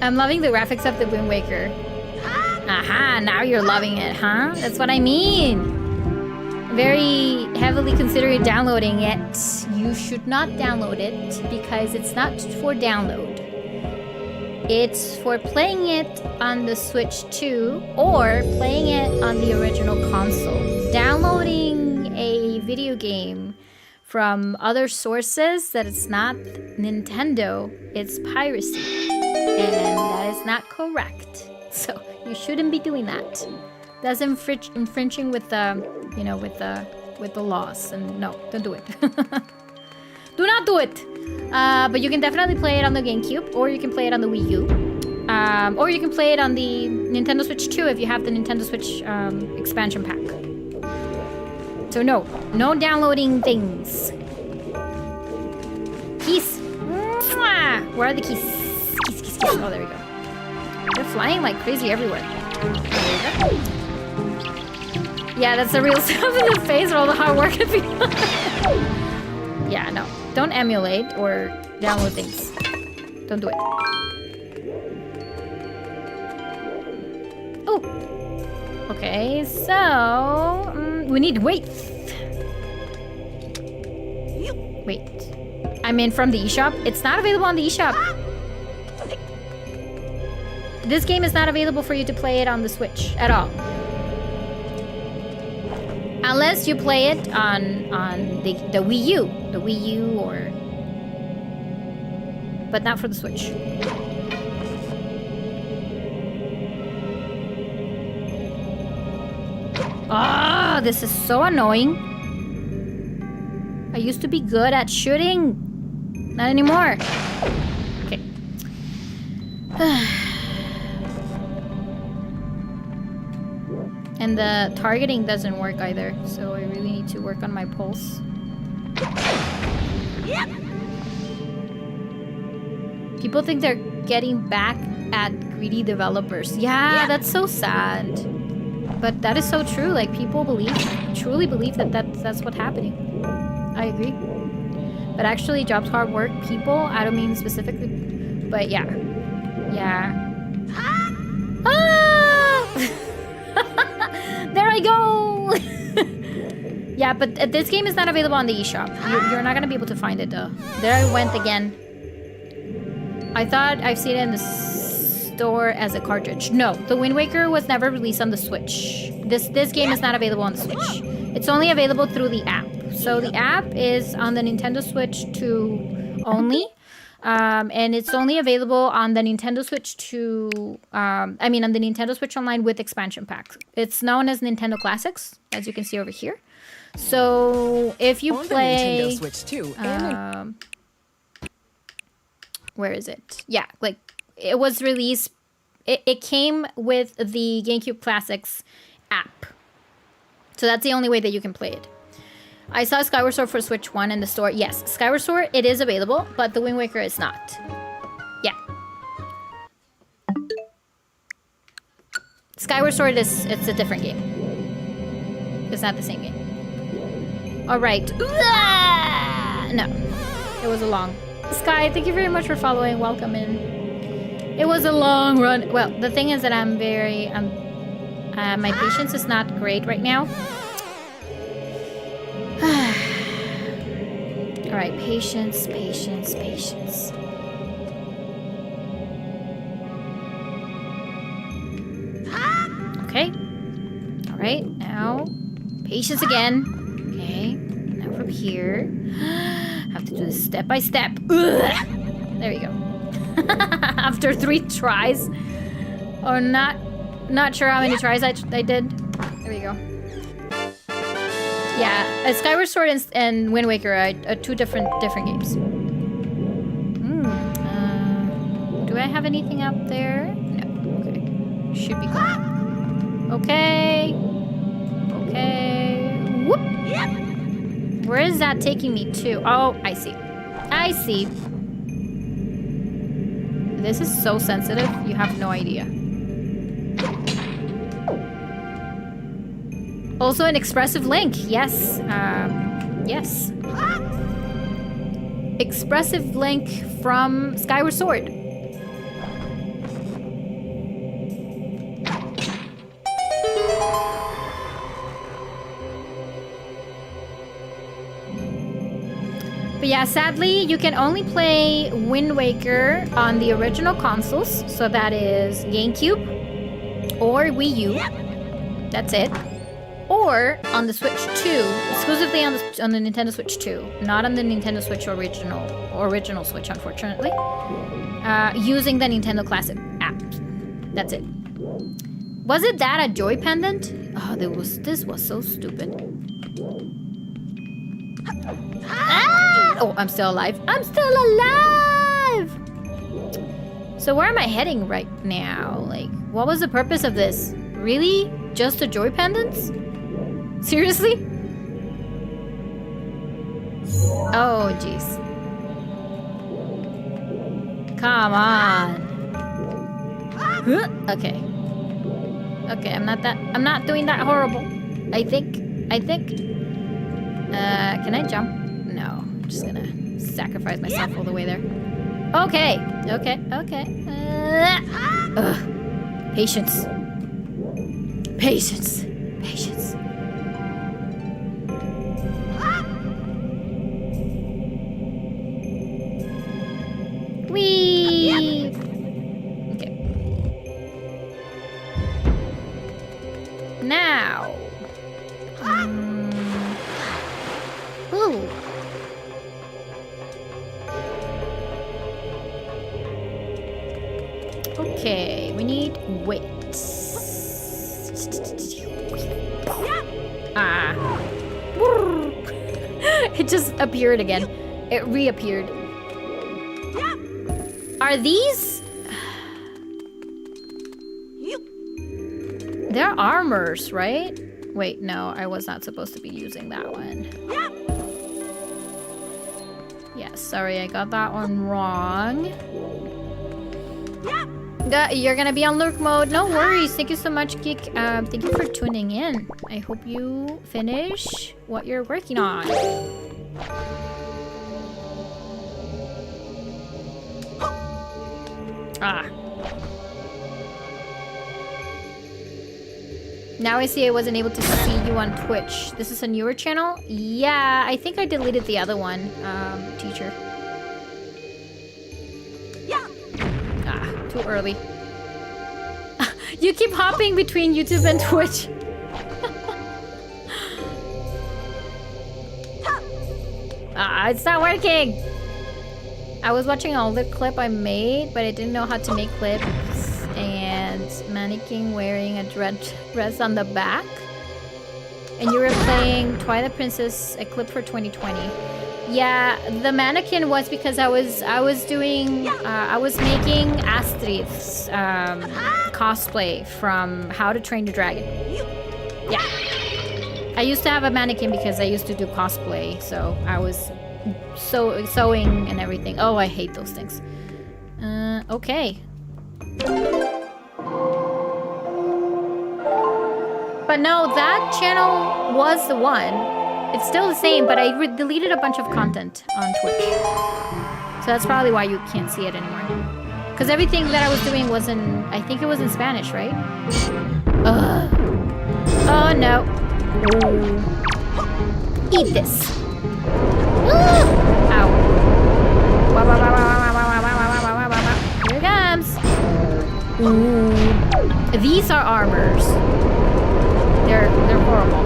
I'm loving the graphics of the Wind Waker. Aha, now you're loving it, huh? That's what I mean. Very heavily considering downloading it. You should not download it because it's not for download. It's for playing it on the Switch 2 or playing it on the original console. Downloading a video game from other sources that it's not Nintendo, it's piracy. And that is not correct. So you shouldn't be doing that. That's infringing with the, you know, with the laws. And no, don't do it. Do not do it. But you can definitely play it on the GameCube, or you can play it on the Wii U, or you can play it on the Nintendo Switch 2 if you have the Nintendo Switch expansion pack. So no downloading things. Keys. Mwah! Where are the keys? Keys. Oh, there we go. They're flying like crazy everywhere. There we go. Yeah, that's the real stuff in the face for all the hard work of people. Yeah, no. Don't emulate or download things. Don't do it. Oh. Okay, so we need wait. I mean, from the eShop. It's not available on the eShop. This game is not available for you to play it on the Switch at all. Unless you play it on the Wii U. The Wii U or... But not for the Switch. Ah, this is so annoying. I used to be good at shooting. Not anymore. Okay. And the targeting doesn't work either, so I really need to work on my pulse. Yep. People think they're getting back at greedy developers. Yeah, that's so sad. But that is so true. Like, people truly believe that that's what's happening. I agree. But actually, jobs hard work people. I don't mean specifically, but yeah. There I go! Yeah, but this game is not available on the eShop. You're not gonna be able to find it though. There I went again. I thought I've seen it in the store as a cartridge. No, the Wind Waker was never released on the Switch. This game is not available on the Switch. It's only available through the app. So the app is on the Nintendo Switch 2 only. And it's only available on the Nintendo Switch 2, on the Nintendo Switch Online with expansion packs. It's known as Nintendo Classics, as you can see over here. So if you play... The Nintendo Switch 2 and... where is it? Yeah, like, it was released... It came with the GameCube Classics app. So that's the only way that you can play it. I saw Skyward Sword for Switch 1 in the store. Yes, Skyward Sword, it is available, but the Wind Waker is not. Yeah. Skyward Sword it's a different game. It's not the same game. Alright. No. It was a long... Sky, thank you very much for following. Welcome in. It was a long run. Well, the thing is that I'm very... my patience is not great right now. Alright, patience. Okay. Alright, now patience again. Okay, now from here. Have to do this step by step. There we go. After 3 tries. Or not sure how many tries I did. There we go. Yeah, Skyward Sword and Wind Waker are two different games. Do I have anything up there? No. Okay. Should be good. Okay. Whoop. Where is that taking me to? Oh, I see. This is so sensitive. You have no idea. Also an expressive link. Yes. Yes. Expressive link from Skyward Sword. But yeah, sadly, you can only play Wind Waker on the original consoles. So that is GameCube or Wii U. That's it. or on the Switch 2, exclusively on the Nintendo Switch 2, not on the Nintendo Switch original Switch, unfortunately. Using the Nintendo Classic app. That's it. Was it that a joy pendant? Oh, this was so stupid. Ah! Oh, I'm still alive. I'm still alive! So where am I heading right now? Like, what was the purpose of this? Really? Just the joy pendants? Seriously? Oh, jeez. Come on. Okay. Okay, I'm not doing that horrible. I think. Can I jump? No, I'm just gonna sacrifice myself all the way there. Okay. Patience. Whee! Okay. Now. Ooh. Okay, we need weights. Ah. It just appeared again. It reappeared. Are these? They're armors, right? Wait, no, I was not supposed to be using that one. Yeah, sorry, I got that one wrong. You're gonna be on lurk mode. No worries. Thank you so much, Geek. Thank you for tuning in. I hope you finish what you're working on. Ah. Now I see I wasn't able to see you on Twitch. This is a newer channel? Yeah, I think I deleted the other one, teacher. Ah, too early. You keep hopping between YouTube and Twitch. It's not working. I was watching an older clip I made, but I didn't know how to make clips. And mannequin wearing a dress on the back. And you were playing Twilight Princess, a clip for 2020. Yeah, the mannequin was because I was making Astrid's cosplay from How to Train Your Dragon. Yeah. I used to have a mannequin because I used to do cosplay, so I was sewing and everything. Oh, I hate those things. Okay. But no, that channel was the one. It's still the same, but I deleted a bunch of content on Twitch. So that's probably why you can't see it anymore. Because everything that I was doing was in... I think it was in Spanish, right? Ugh. Oh, no. Ooh. Eat this. Ooh. Ow. Here it comes. Ooh. These are armors. They're horrible.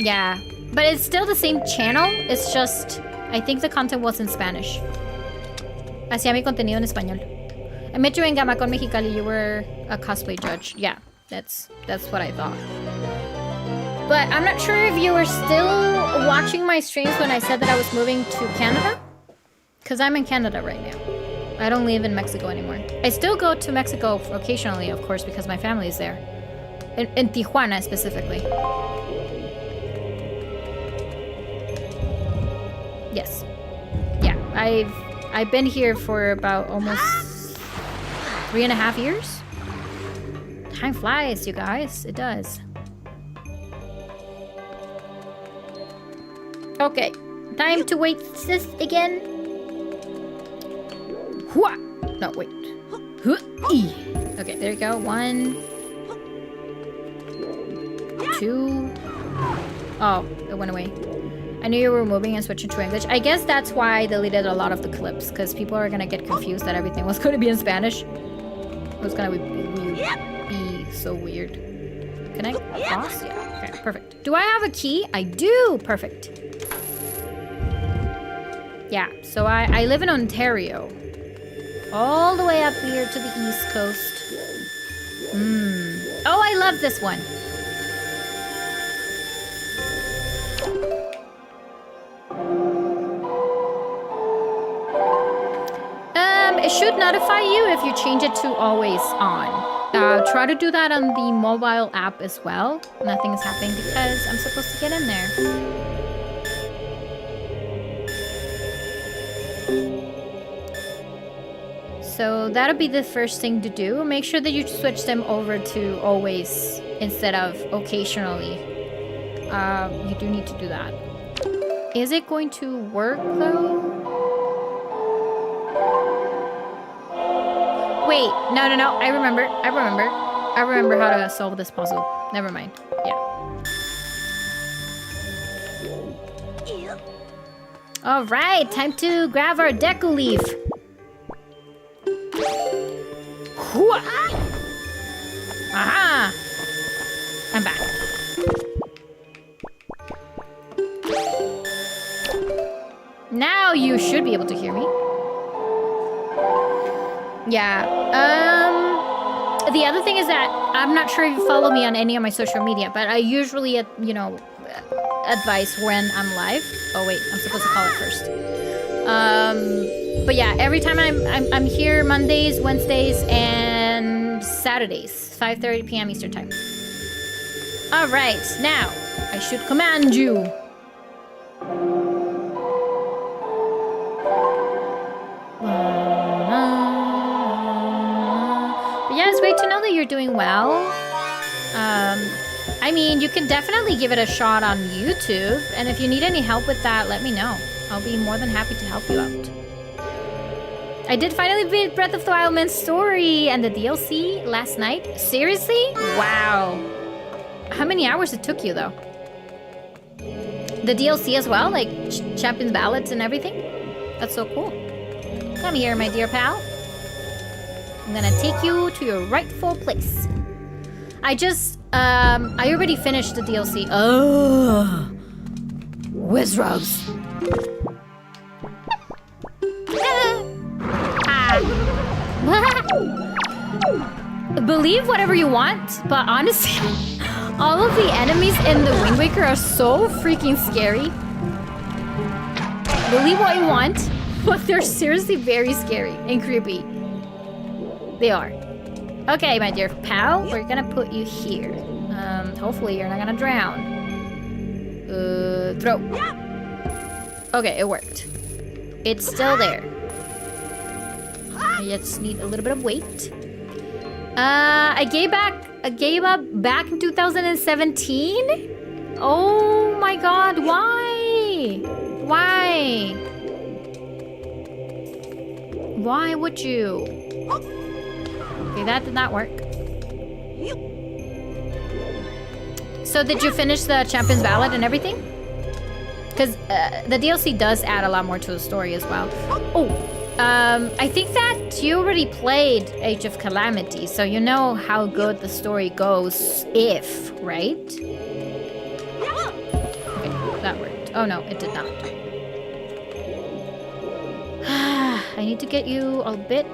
Yeah, but it's still the same channel. It's just, I think the content was in Spanish. Hacía mi contenido en español. I met you in Gamacon Mexicali. You were a cosplay judge. Yeah, that's what I thought. But I'm not sure if you were still watching my streams when I said that I was moving to Canada. Because I'm in Canada right now. I don't live in Mexico anymore. I still go to Mexico occasionally, of course, because my family is there. In Tijuana, specifically. Yes. Yeah, I've been here for about almost 3.5 years. Time flies, you guys. It does. Okay, time to wait this again. No, wait. Okay, there you go. 1, 2. Oh, it went away. I knew you were moving and switching to English. I guess that's why I deleted a lot of the clips, because people are gonna get confused that everything was going to be in Spanish. It was gonna be so weird. Can I cross? Yeah, okay, perfect. Do I have a key? I do, perfect. Yeah, so I live in Ontario. All the way up here to the East Coast. Oh, I love this one. It should notify you if you change it to always on. Try to do that on the mobile app as well. Nothing is happening because I'm supposed to get in there. So that'll be the first thing to do. Make sure that you switch them over to always instead of occasionally. You do need to do that. Is it going to work though? Wait, no. I remember how to solve this puzzle. Never mind. Yeah. All right, time to grab our deco leaf. Aha! I'm back. Now you should be able to hear me. Yeah. The other thing is that I'm not sure if you follow me on any of my social media, but I usually, advise when I'm live. Oh wait, I'm supposed to call it first. But yeah, every time I'm here Mondays, Wednesdays, and Saturdays, 5:30 p.m. Eastern time. All right, now I should command you. But yeah, it's great to know that you're doing well. I mean, you can definitely give it a shot on YouTube, and if you need any help with that, let me know. I'll be more than happy to help you out. I did finally beat Breath of the Wild Man's story and the DLC last night. Seriously? Wow. How many hours it took you, though? The DLC as well? Like Champion's Ballads and everything? That's so cool. Come here, my dear pal. I'm gonna take you to your rightful place. I already finished the DLC. Oh, Wizards. Believe whatever you want, but honestly, all of the enemies in the Wind Waker are so freaking scary. Believe what you want, but they're seriously very scary and creepy. They are. Okay, my dear pal, we're gonna put you here. Hopefully you're not gonna drown. Throw. Okay, it worked. It's still there. I just need a little bit of weight. I gave up back in 2017? Oh my god, why? Why? Why would you? Okay, that did not work. So did you finish the Champion's Ballad and everything? Because the DLC does add a lot more to the story as well. Oh, I think that you already played Age of Calamity, so you know how good the story goes if, right? Okay, that worked. Oh no, it did not. I need to get you a bit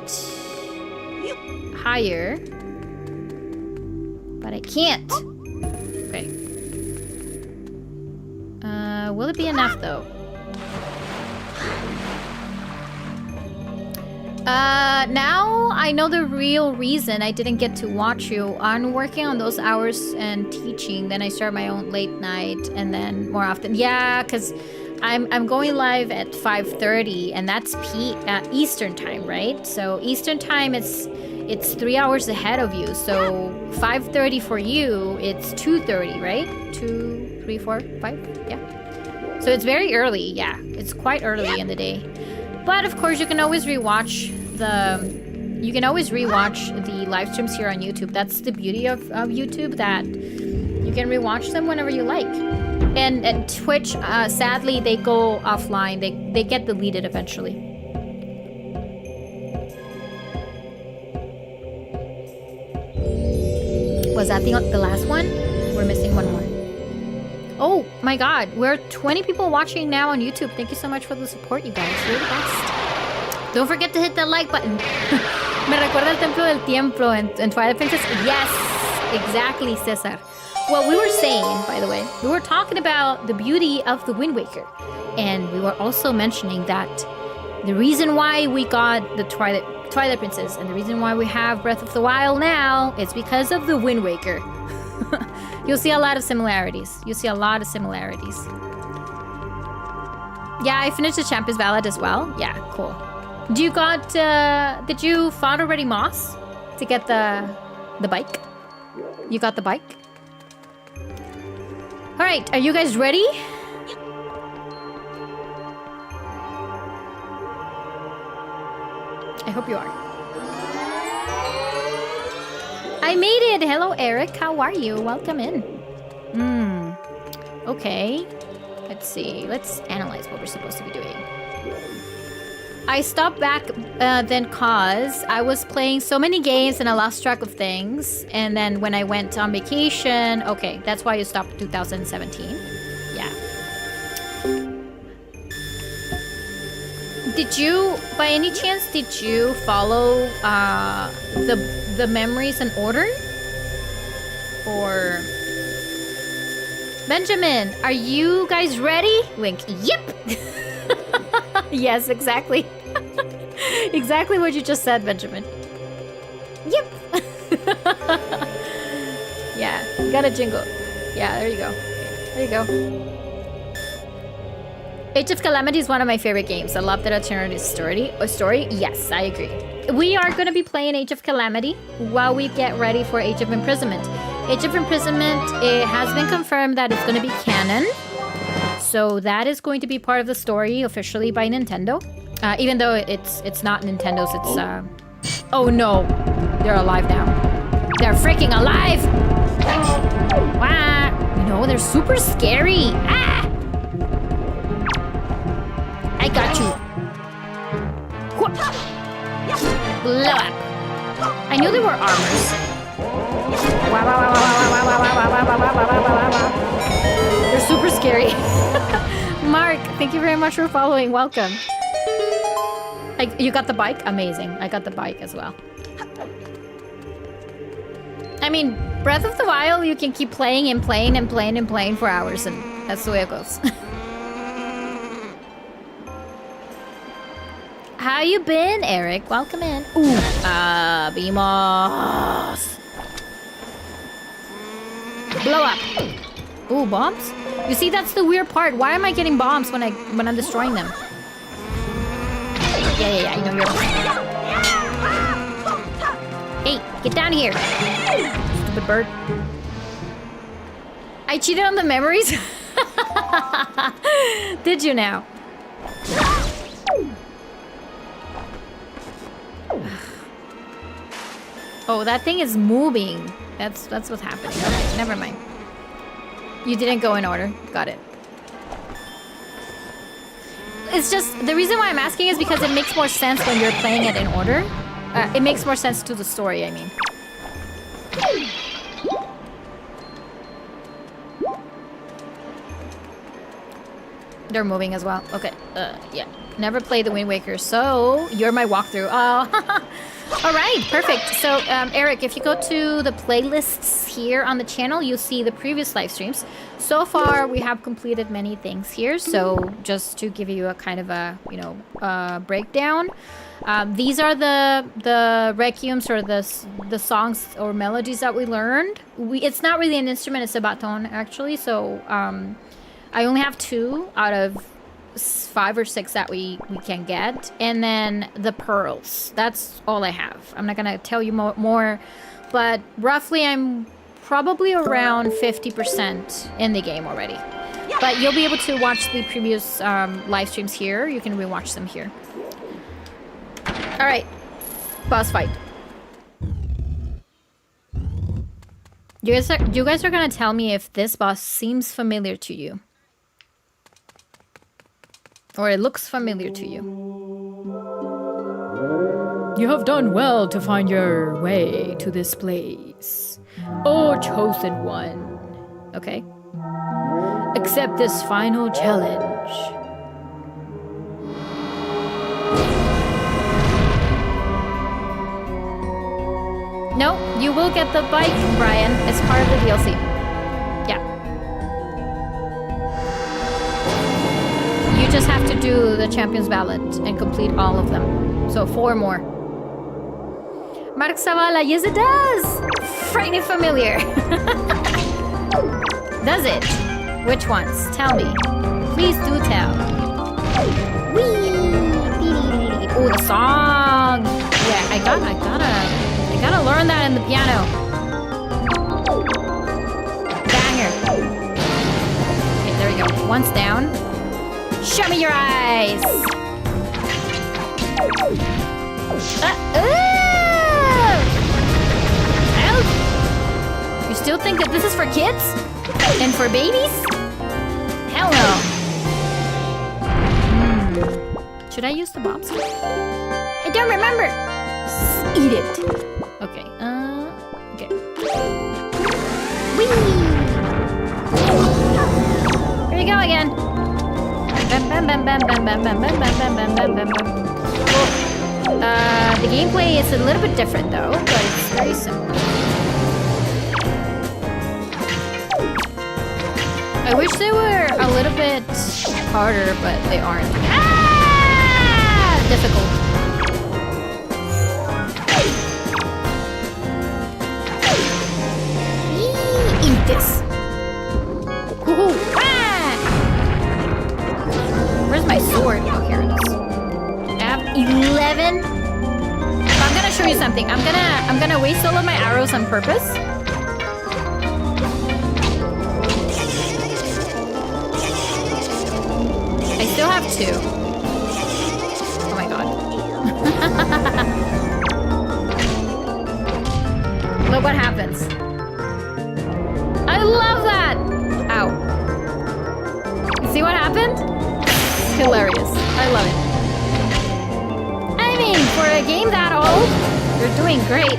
higher, but I can't. Okay. Will it be enough though? Now I know the real reason I didn't get to watch you. I'm working on those hours and teaching. Then I start my own late night, and then more often. Yeah, because I'm going live at 5:30, and that's Eastern time, right? So Eastern time, it's 3 hours ahead of you. So 5:30 for you, it's 2:30, right? 2, 3, 4, 5. Yeah. So it's very early. Yeah, it's quite early in the day. But of course, you can always rewatch the live streams here on YouTube. That's the beauty of YouTube, that you can rewatch them whenever you like. And Twitch, sadly, they go offline. They get deleted eventually. Was that the last one? We're missing one more. Oh my god, we're 20 people watching now on YouTube. Thank you so much for the support, you guys. You're the best. Don't forget to hit that like button. Me recuerda el Templo del Tiempo en Twilight Princess. Yes, exactly, Cesar. Well, we were saying, by the way, we were talking about the beauty of the Wind Waker. And we were also mentioning that the reason why we got the Twilight Princess and the reason why we have Breath of the Wild now is because of the Wind Waker. You'll see a lot of similarities. You'll see a lot of similarities. Yeah, I finished the Champions Ballad as well. Yeah, cool. Did you fought already Moss to get the bike? You got the bike? All right, are you guys ready? I hope you are. I made it! Hello, Eric. How are you? Welcome in. Okay. Let's see. Let's analyze what we're supposed to be doing. I stopped back then cause I was playing so many games and I lost track of things. And then when I went on vacation... Okay, that's why you stopped 2017. Yeah. Did you, by any chance, did you follow the memories in order? Or... Benjamin, are you guys ready? Wink, yep! Yes, exactly. Exactly what you just said, Benjamin. Yep! Yeah, you got a jingle. Yeah, there you go. There you go. Age of Calamity is one of my favorite games. I love that alternative story. Yes, I agree. We are going to be playing Age of Calamity while we get ready for Age of Imprisonment. Age of Imprisonment, it has been confirmed that it's going to be canon. So that is going to be part of the story officially by Nintendo. Even though it's not Nintendo's, it's... Oh no, they're alive now. They're freaking alive! Wow! You know, they're super scary. Ah! I got you. Blow up. I knew there were armors. They're super scary. Mark, thank you very much for following. Welcome. You got the bike? Amazing. I got the bike as well. I mean, Breath of the Wild, you can keep playing and playing and playing and playing for hours, and that's the way it goes. How you been, Eric? Welcome in. Ooh, Beamos. Blow up. Ooh, bombs? You see, that's the weird part. Why am I getting bombs when I'm destroying them? Yeah, I know you're... Hey, get down here. Stupid bird. I cheated on the memories? Did you now? Oh, that thing is moving. That's what's happening. Okay, never mind. You didn't go in order. Got it. It's just, the reason why I'm asking is because it makes more sense when you're playing it in order. It makes more sense to the story, I mean. They're moving as well. Okay, yeah. Never played the Wind Waker, so you're my walkthrough. Oh, all right, perfect. So, Eric, if you go to the playlists here on the channel, you'll see the previous live streams. So far, we have completed many things here. So, just to give you a kind of a, breakdown, these are the requiems or the songs or melodies that we learned. It's not really an instrument; it's a baton actually. So, I only have 2 out of 5 or 6 that we can get, and then the pearls. That's all I have. I'm not gonna tell you more, but roughly I'm probably around 50% in the game already. But you'll be able to watch the previous live streams here. You can rewatch them here. All right, boss fight. You guys are gonna tell me if this boss seems familiar to you. Or it looks familiar to you. You have done well to find your way to this place. Oh, chosen one. Okay. Accept this final challenge. No, you will get the bike, Brian. It's part of the DLC. Yeah. You just have to do the Champions Ballot and complete all of them. So 4 more. Mark Zavala, yes it does! Frightening familiar. Does it? Which ones? Tell me. Please do tell. Whee! Oh, the song! Yeah, I gotta learn that in the piano. Banger. Okay, there we go. Once down. Show me your eyes! Help! You still think that this is for kids? And for babies? Hell no. Should I use the bomb stick? I don't remember. Eat it. Okay. Okay. Whee! Here we go again. Bam, bam, bam, bam, bam, bam, bam, bam, bam, bam, bam, bam, bam. The gameplay is a little bit different though, but it's very similar. I wish they were a little bit harder, but they aren't. Ah! Difficult. Eat this. Woohoo! Ah! Where's my sword? Oh, here it is. I have 11. I'm gonna show you something. I'm gonna waste all of my arrows on purpose. I still have 2. Oh my god. Look what happens. I love that! Ow. See what happened? Hilarious. I love it. I mean, for a game that old, you're doing great.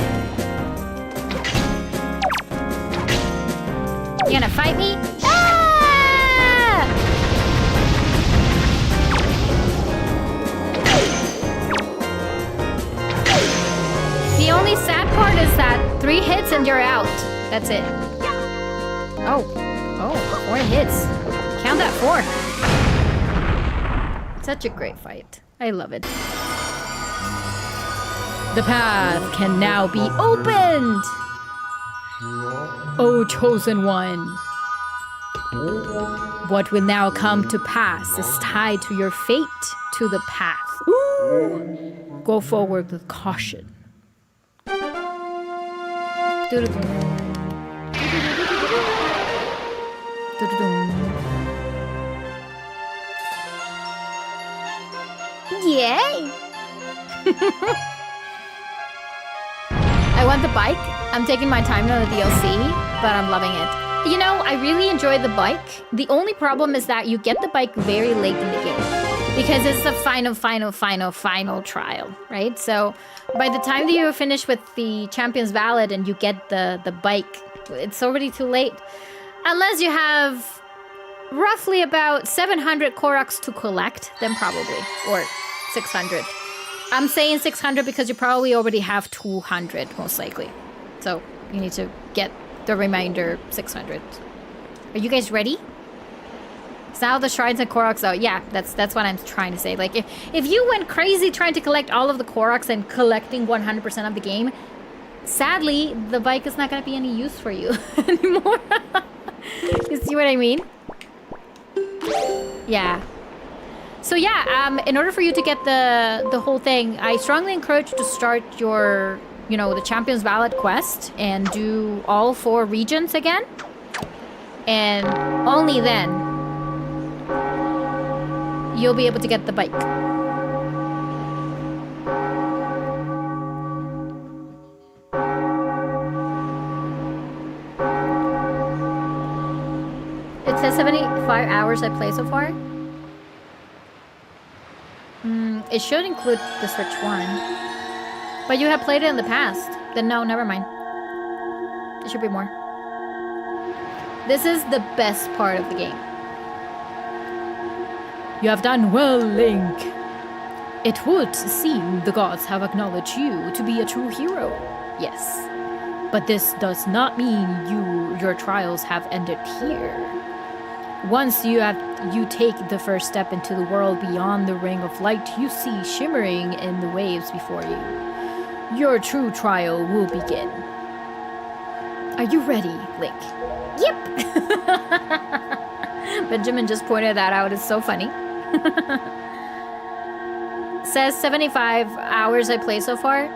You gonna fight me? Ah! The only sad part is that 3 hits and you're out. That's it. Oh, 4 hits. Count that 4. Such a great fight. I love it. The path can now be opened! Oh, chosen one. What will now come to pass is tied to your fate, to the path. Ooh. Go forward with caution. Yay! I want the bike. I'm taking my time on the DLC, but I'm loving it. You know, I really enjoy the bike. The only problem is that you get the bike very late in the game because it's the final trial, right? So by the time that you're finished with the Champions Ballot and you get the bike, it's already too late. Unless you have roughly about 700 Koroks to collect, then probably, or 600. I'm saying 600 because you probably already have 200, most likely. So you need to get the remainder 600. Are you guys ready? So now the shrines and Koroks out. Yeah, that's what I'm trying to say. Like, if you went crazy trying to collect all of the Koroks and collecting 100% of the game, sadly, the bike is not going to be any use for you anymore. You see what I mean? Yeah. So yeah, in order for you to get the whole thing, I strongly encourage you to start your, you know, the Champions Ballot quest and do all 4 regions again. And only then you'll be able to get the bike. says 75 hours I played so far. It should include the Switch one. But you have played it in the past. Then no, never mind. It should be more. This is the best part of the game. You have done well, Link. It would seem the gods have acknowledged you to be a true hero. Yes. But this does not mean your trials have ended here. Once you take the first step into the world beyond the ring of light you see shimmering in the waves before you, your true trial will begin. Are you ready, Link? Yep! Benjamin just pointed that out. It's so funny. Says 75 hours I played so far.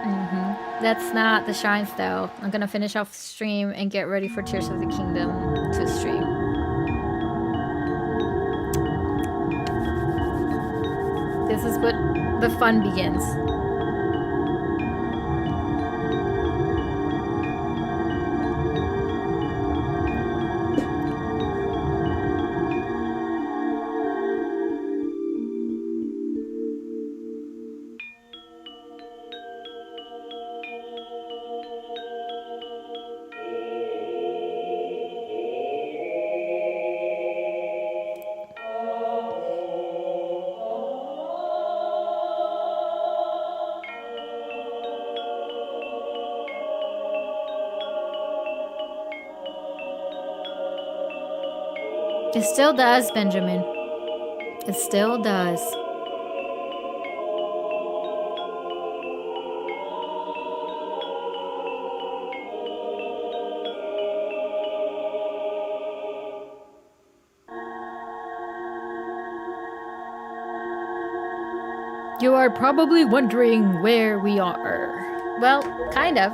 That's not the shrines though. I'm gonna finish off stream and get ready for Tears of the Kingdom to stream. This is what the fun begins. It still does, Benjamin. It still does. You are probably wondering where we are. Well, kind of.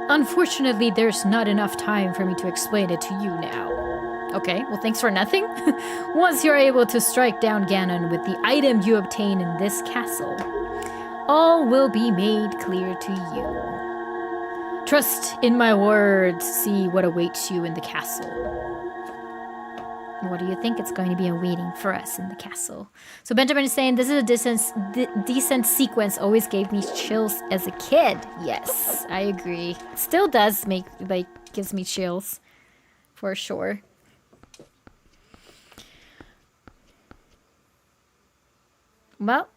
Unfortunately, there's not enough time for me to explain it to you now. Okay, well thanks for nothing. Once you're able to strike down Ganon with the item you obtain in this castle, all will be made clear to you. Trust in my words, see what awaits you in the castle. What do you think it's going to be awaiting for us in the castle? So Benjamin is saying this is a decent sequence, always gave me chills as a kid. Yes, I agree. Still does gives me chills, for sure. Well,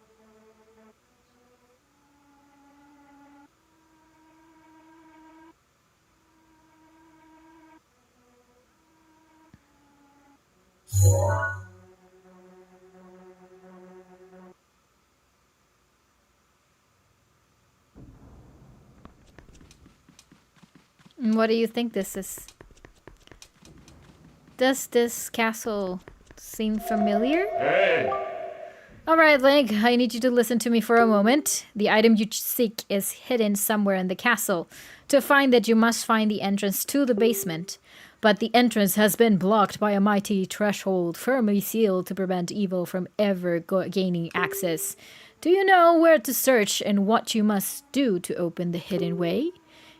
what do you think this is? Does this castle seem familiar? Hey! Alright, Link, I need you to listen to me for a moment. The item you seek is hidden somewhere in the castle. To find it, you must find the entrance to the basement. But the entrance has been blocked by a mighty threshold, firmly sealed to prevent evil from ever gaining access. Do you know where to search and what you must do to open the hidden way?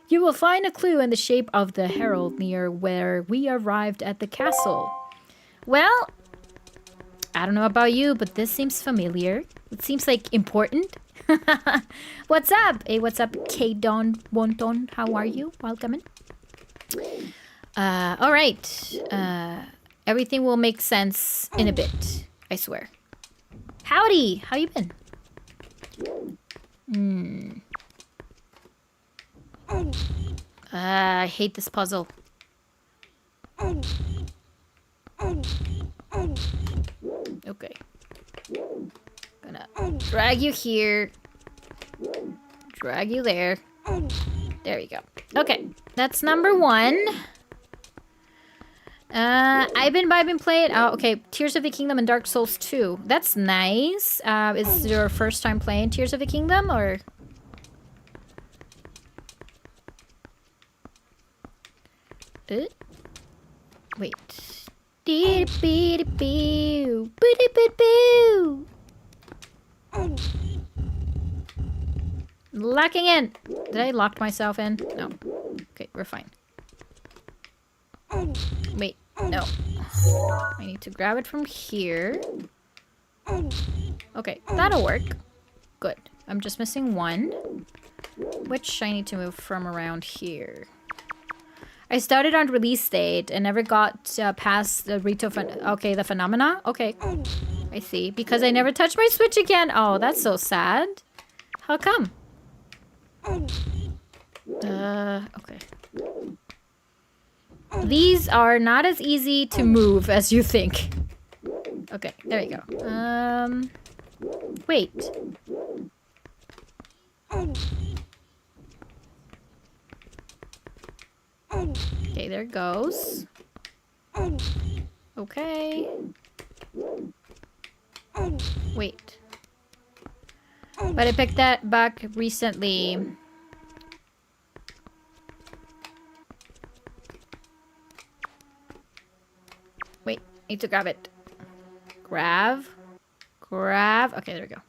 You will find a clue in the shape of the herald near where we arrived at the castle. Well, I don't know about you, but this seems familiar. It seems like important. What's up? Hey, what's up, K-Don Wonton? How are you? Welcome in. Alright. Everything will make sense in a bit. I swear. Howdy! How you been? I hate this puzzle. Okay. Gonna drag you here. Drag you there. There you go. Okay, that's number one. I've been playing. Oh, okay. Tears of the Kingdom and Dark Souls 2. That's nice. Is your first time playing Tears of the Kingdom or? Wait. Locking in. Did I lock myself in? No. Okay, we're fine. Wait, no. I need to grab it from here. Okay, that'll work. Good. I'm just missing one, which I need to move from around here. I started on release date and never got past the okay, the phenomena? Okay, I see. Because I never touched my Switch again. Oh, that's so sad. How come? Okay. These are not as easy to move as you think. Okay, there we go. Wait. Okay, there it goes. Okay. Wait. But I picked that back recently. Wait, need to grab it. Grab. Okay, there we go.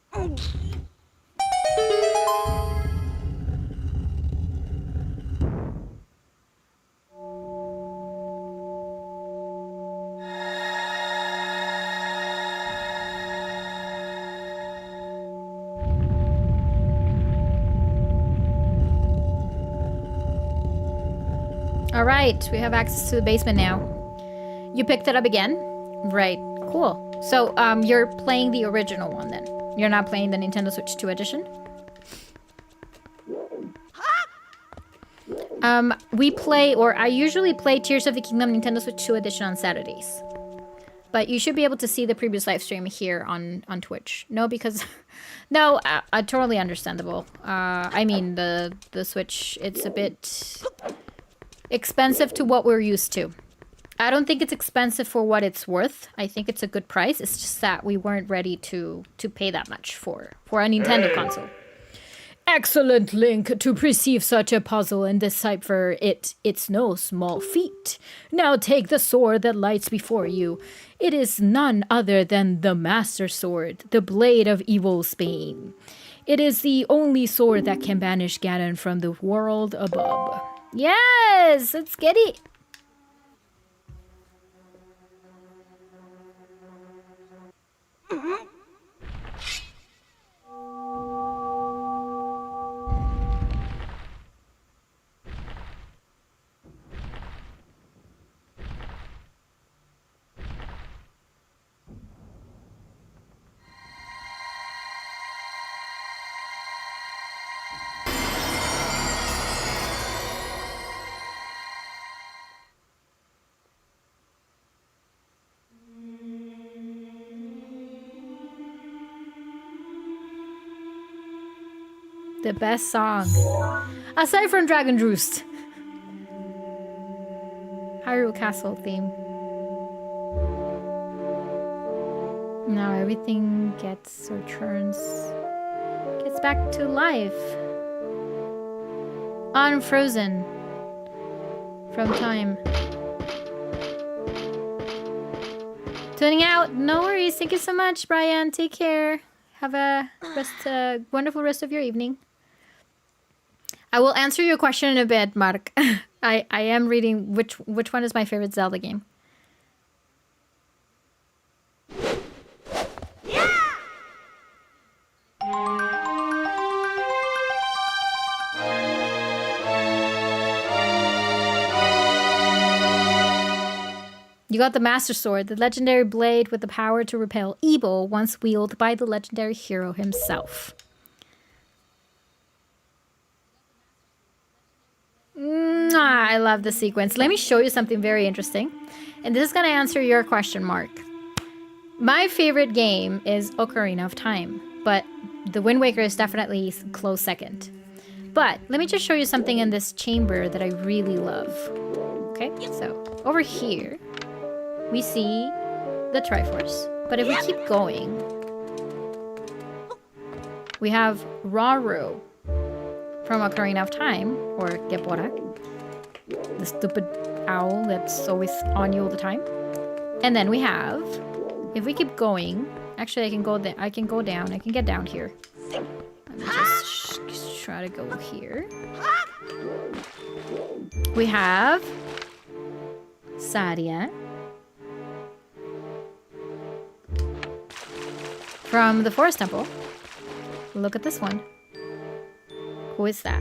All right, we have access to the basement now. You picked it up again? Right, cool. So, you're playing the original one then? You're not playing the Nintendo Switch 2 edition? I usually play Tears of the Kingdom Nintendo Switch 2 edition on Saturdays. But you should be able to see the previous live stream here on Twitch. No, because... no, totally understandable. I mean, the Switch, it's a bit expensive to what we're used to. I don't think it's expensive for what it's worth. I think it's a good price. It's just that we weren't ready to pay that much for a Nintendo console. Excellent, Link, to perceive such a puzzle and decipher it. It's no small feat. Now take the sword that lights before you. It is none other than the Master Sword, the blade of evil's bane. It is the only sword that can banish Ganon from the world above. Yes, let's get it. The best song. Aside from Dragon Roost. Hyrule Castle theme. Now everything gets back to life. Unfrozen. From time. Tuning out. No worries. Thank you so much, Brian. Take care. Have a wonderful rest of your evening. I will answer your question in a bit, Mark. I am reading which one is my favorite Zelda game. Yeah! You got the Master Sword, the legendary blade with the power to repel evil once wielded by the legendary hero himself. I love the sequence. Let me show you something very interesting. And this is going to answer your question, Mark. My favorite game is Ocarina of Time, but the Wind Waker is definitely close second. But let me just show you something in this chamber that I really love. Okay, so over here, we see the Triforce. But if we keep going, we have Rauru from Ocarina of Time, or Gepora, the stupid owl that's always on you all the time. And then we have, if we keep going, actually I can go down, I can get down here. Let me just try to go here. We have Sadia. from the Forest Temple. Look at this one. Who is that?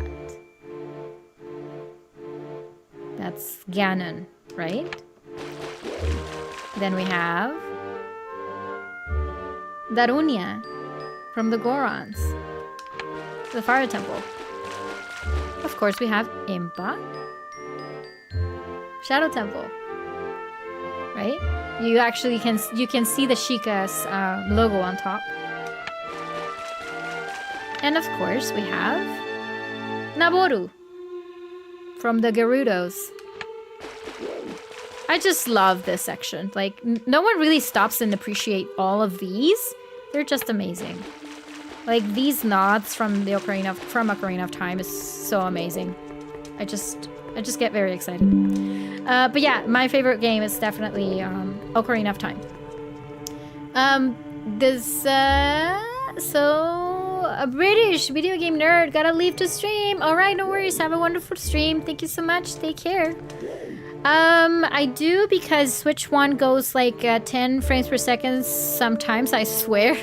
That's Ganon, right? Then we have Darunia from the Gorons, the Fire Temple. Of course, we have Impa, Shadow Temple, right? You actually can see the Sheikah's logo on top. And of course, we have Naboru from the Gerudos. I just love this section. Like, no one really stops and appreciate all of these. They're just amazing. Like, these nods from the Ocarina of Time is so amazing. I just get very excited. But yeah, my favorite game is definitely Ocarina of Time. A British video game nerd gotta leave to stream. All right, no worries. Have a wonderful stream. Thank you so much. Take care. I do, because Switch 1 goes like 10 frames per second sometimes, I swear.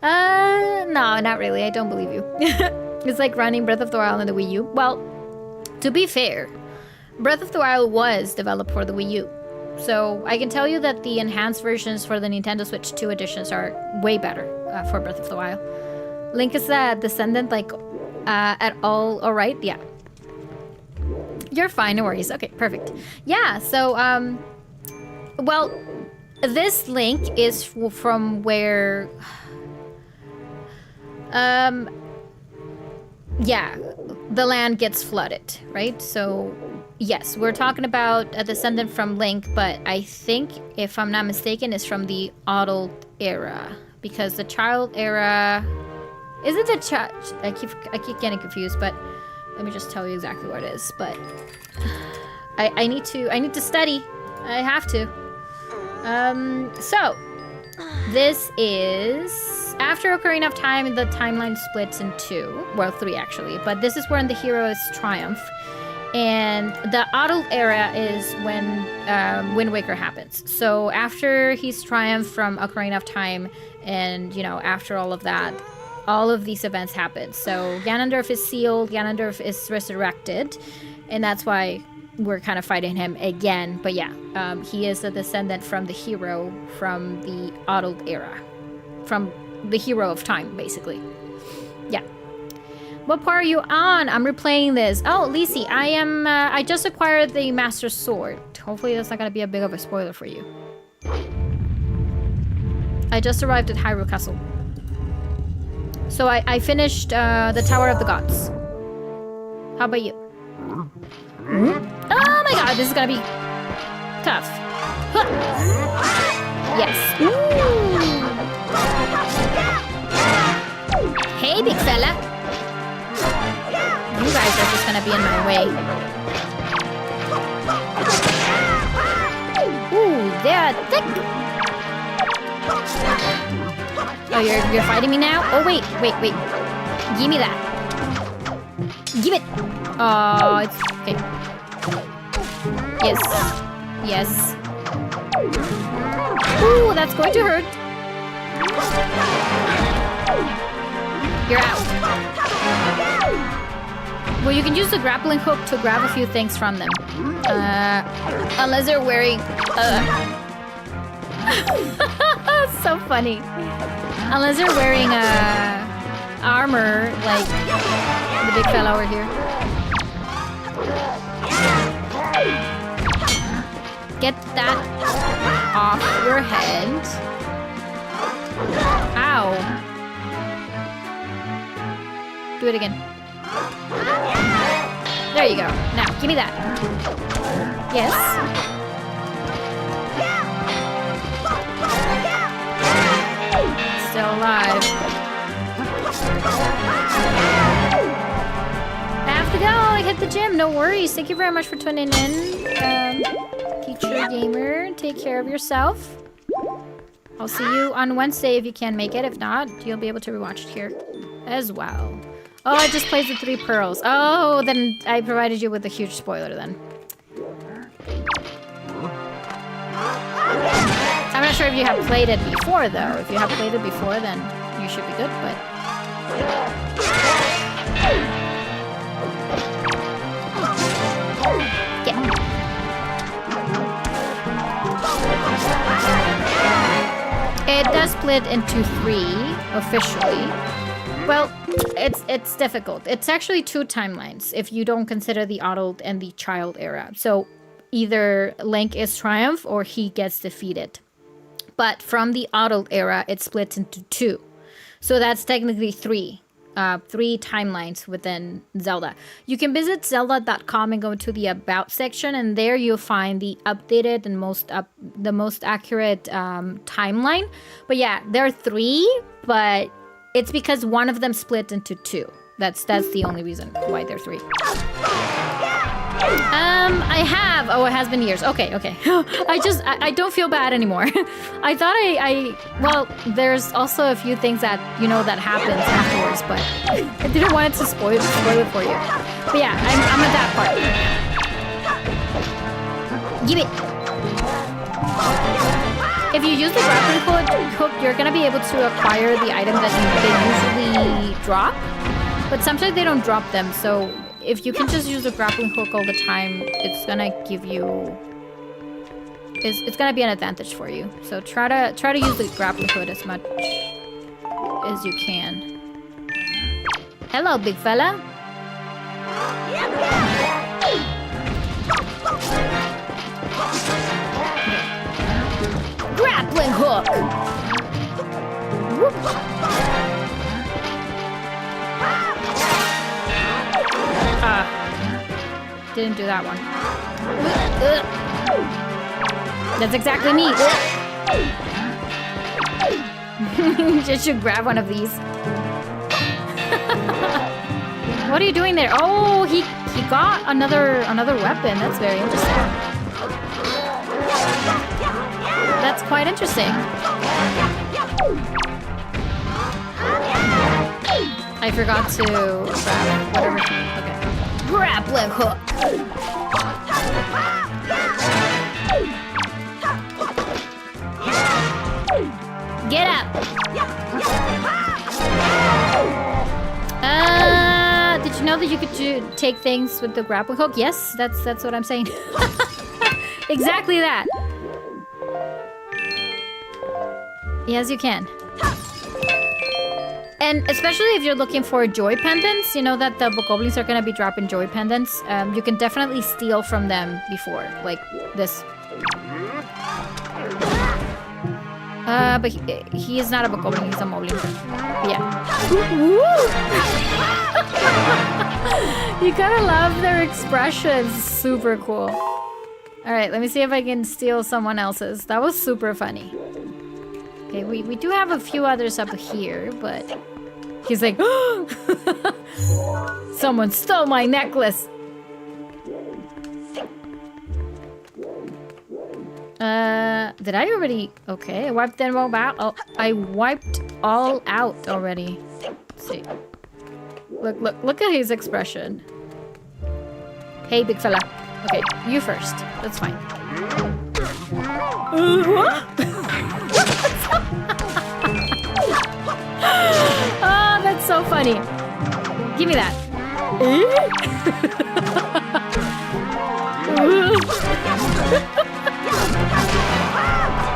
No, not really. I don't believe you. It's like running Breath of the Wild on the Wii U. Well, to be fair, Breath of the Wild was developed for the Wii U. So I can tell you that the enhanced versions for the Nintendo Switch 2 editions are way better for Breath of the Wild. Link is a descendant, like, at all alright? Yeah. You're fine, no worries. Okay, perfect. Yeah, so, well, this Link is from where, yeah, the land gets flooded, right? So, yes, we're talking about a descendant from Link, but I think, if I'm not mistaken, is from the adult era, because the child era isn't the child. I keep getting confused, but let me just tell you exactly what it is. But I need to study. I have to. So this is after Ocarina of Time. The timeline splits in two, well, three actually. But this is when the hero is triumph, and the adult era is when Wind Waker happens. So after he's triumphed from Ocarina of Time, and you know, after all of that, all of these events happen. So Ganondorf is sealed, Ganondorf is resurrected, and that's why we're kind of fighting him again. But yeah, he is a descendant from the hero from the adult era, from the hero of time, basically. Yeah. What part are you on? I'm replaying this. Oh, Lisi, I just acquired the Master Sword. Hopefully that's not gonna be a big of a spoiler for you. I just arrived at Hyrule Castle. So I finished the Tower of the Gods. How about you? Oh my god, this is gonna be tough. Huh. Yes. Ooh. Hey, big fella. You guys are just gonna be in my way. Ooh, they're thick. Oh, you're fighting me now? Oh, wait. Give me that. Give it. Oh, it's okay. Yes. Ooh, that's going to hurt. You're out. Well, you can use the grappling hook to grab a few things from them. Unless they're wearing... so funny. Unless they're wearing armor, like the big fella over here. Get that off your head. Ow. Do it again. There you go. Now, give me that. Yes. Still alive. I have to go. I hit the gym. No worries. Thank you very much for tuning in. Teacher Gamer, take care of yourself. I'll see you on Wednesday if you can make it. If not, you'll be able to rewatch it here as well. Oh, I just played the 3 pearls. Oh, then I provided you with a huge spoiler then. I'm not sure if you have played it before, though. If you have played it before, then you should be good, but... Yeah. It does split into 3, officially. Well, it's difficult. It's actually 2 timelines, if you don't consider the adult and the child era. So, either Link is triumph or he gets defeated. But from the adult era, it splits into 2. So that's technically 3. 3 timelines within Zelda. You can visit zelda.com and go to the About section, and there you'll find the updated and the most accurate timeline. But yeah, there are 3, but it's because one of them split into 2. That's the only reason why there are 3. I have. Oh, it has been years. Okay. I don't feel bad anymore. I thought well, there's also a few things that, that happens afterwards, but I didn't want it to spoil it for you. But yeah, I'm at that part. Give it. If you use the grappling hook, you're gonna be able to acquire the item that they usually drop, but sometimes they don't drop them, so if you can just use the grappling hook all the time, it's gonna give you... It's gonna be an advantage for you. So try to use the grappling hook as much as you can. Hello, big fella. Grappling hook! Whoop. Didn't do that one. That's exactly me. Just should grab one of these. What are you doing there? Oh, he got another weapon. That's very interesting. That's quite interesting. I forgot to grab whatever. Okay. Grappling hook. Get up. Did you know that you could take things with the grappling hook? Yes, that's what I'm saying. Exactly that. Yes, you can. And especially if you're looking for joy pendants, you know that the bokoblins are going to be dropping joy pendants. You can definitely steal from them before, like this. But he is not a bokoblin, he's a moblin. Yeah. You gotta love their expressions. Super cool. Alright, let me see if I can steal someone else's. That was super funny. Okay, we do have a few others up here, but... He's like, someone stole my necklace! Did I already... Okay, I wiped them all out. Oh, I wiped all out already. Let's see. Look at his expression. Hey, big fella. Okay, you first. That's fine. Oh, that's so funny. Give me that.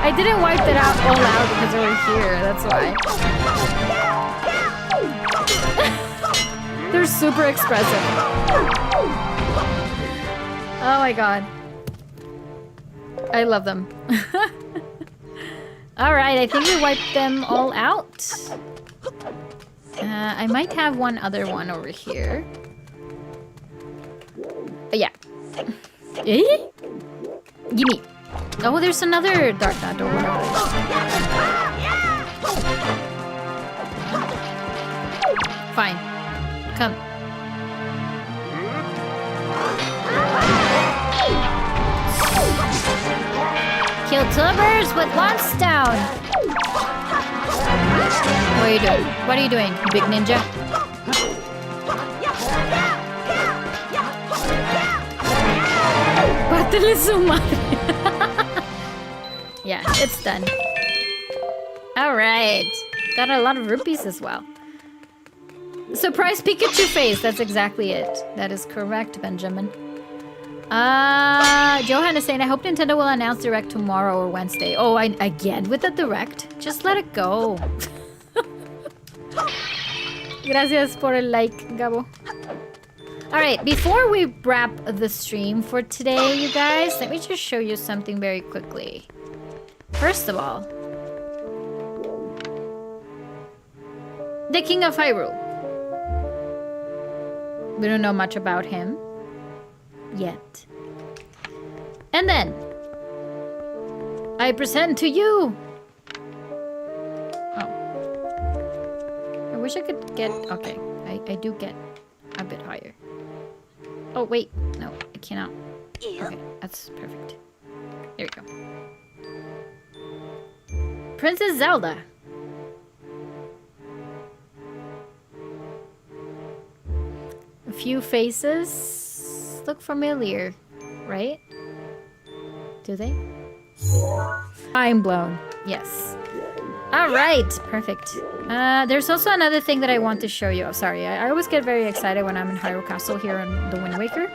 I didn't wipe it out all out because they were here. That's why. They're super expressive. Oh my god. I love them. Alright, I think we wiped them all out. I might have one other one over here. Yeah. Eh? Gimme. Oh, there's another dark nut or whatever. Fine. Come. Kill two birds with one stone. What are you doing? What are you doing, big ninja? Pártele su madre. Yeah, it's done. All right. Got a lot of rupees as well. Surprise Pikachu face. That's exactly it. That is correct, Benjamin. Johan is saying, I hope Nintendo will announce Direct tomorrow or Wednesday. Oh, again with the Direct? Just let it go. Gracias por el like, Gabo. Alright, before we wrap the stream for today, you guys, let me just show you something very quickly. First of all, the King of Hyrule. We don't know much about him yet. And then I present to you. Oh, I wish I could get. Okay, I do get a bit higher. Oh wait, no, I cannot. Okay, that's perfect. There we go. Princess Zelda. A few faces look familiar, right? Do they? Mind blown. Yes. All right, perfect. There's also another thing that I want to show you. Oh, sorry, I always get very excited when I'm in Hyrule Castle here in the Wind Waker.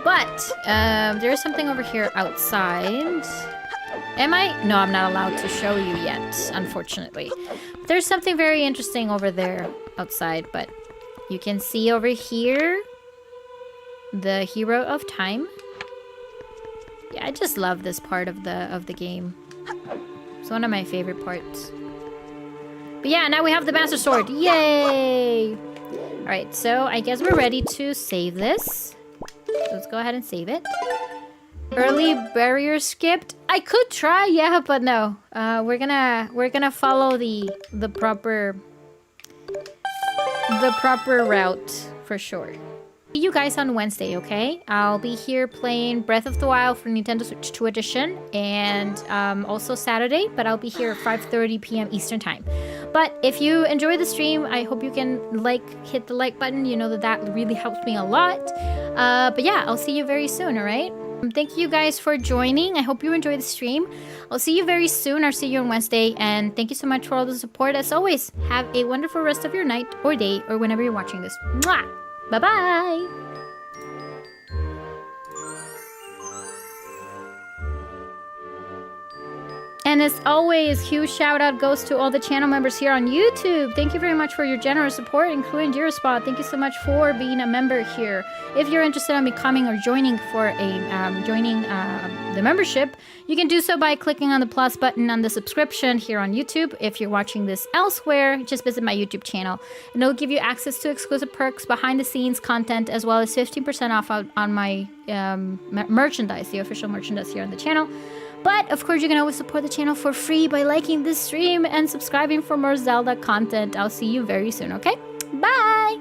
But there is something over here outside. Am I? No, I'm not allowed to show you yet, unfortunately. There's something very interesting over there outside, but you can see over here the Hero of Time. Yeah, I just love this part of the game. It's one of my favorite parts. But yeah, now we have the Master Sword. Yay! Alright, so I guess we're ready to save this. So let's go ahead and save it. Early barrier skipped. I could try, yeah, but no. We're gonna follow the proper route for sure. See you guys on Wednesday, okay? I'll be here playing Breath of the Wild for Nintendo Switch 2 Edition, and also Saturday, but I'll be here at 5:30 p.m. Eastern Time. But if you enjoy the stream, I hope you can hit the like button. You know that really helps me a lot. But yeah, I'll see you very soon, all right? Thank you guys for joining. I hope you enjoyed the stream. I'll see you very soon. I'll see you on Wednesday. And thank you so much for all the support. As always, have a wonderful rest of your night or day or whenever you're watching this. Mwah! Bye-bye! And as always, huge shout out goes to all the channel members here on YouTube. Thank you very much for your generous support, including Spot. Thank you so much for being a member here. If you're interested in becoming or joining for the membership, you can do so by clicking on the plus button on the subscription here on YouTube. If you're watching this elsewhere, just visit my YouTube channel, and it'll give you access to exclusive perks, behind the scenes content, as well as 15% off on my merchandise, the official merchandise here on the channel. But, of course, you can always support the channel for free by liking this stream and subscribing for more Zelda content. I'll see you very soon, okay? Bye!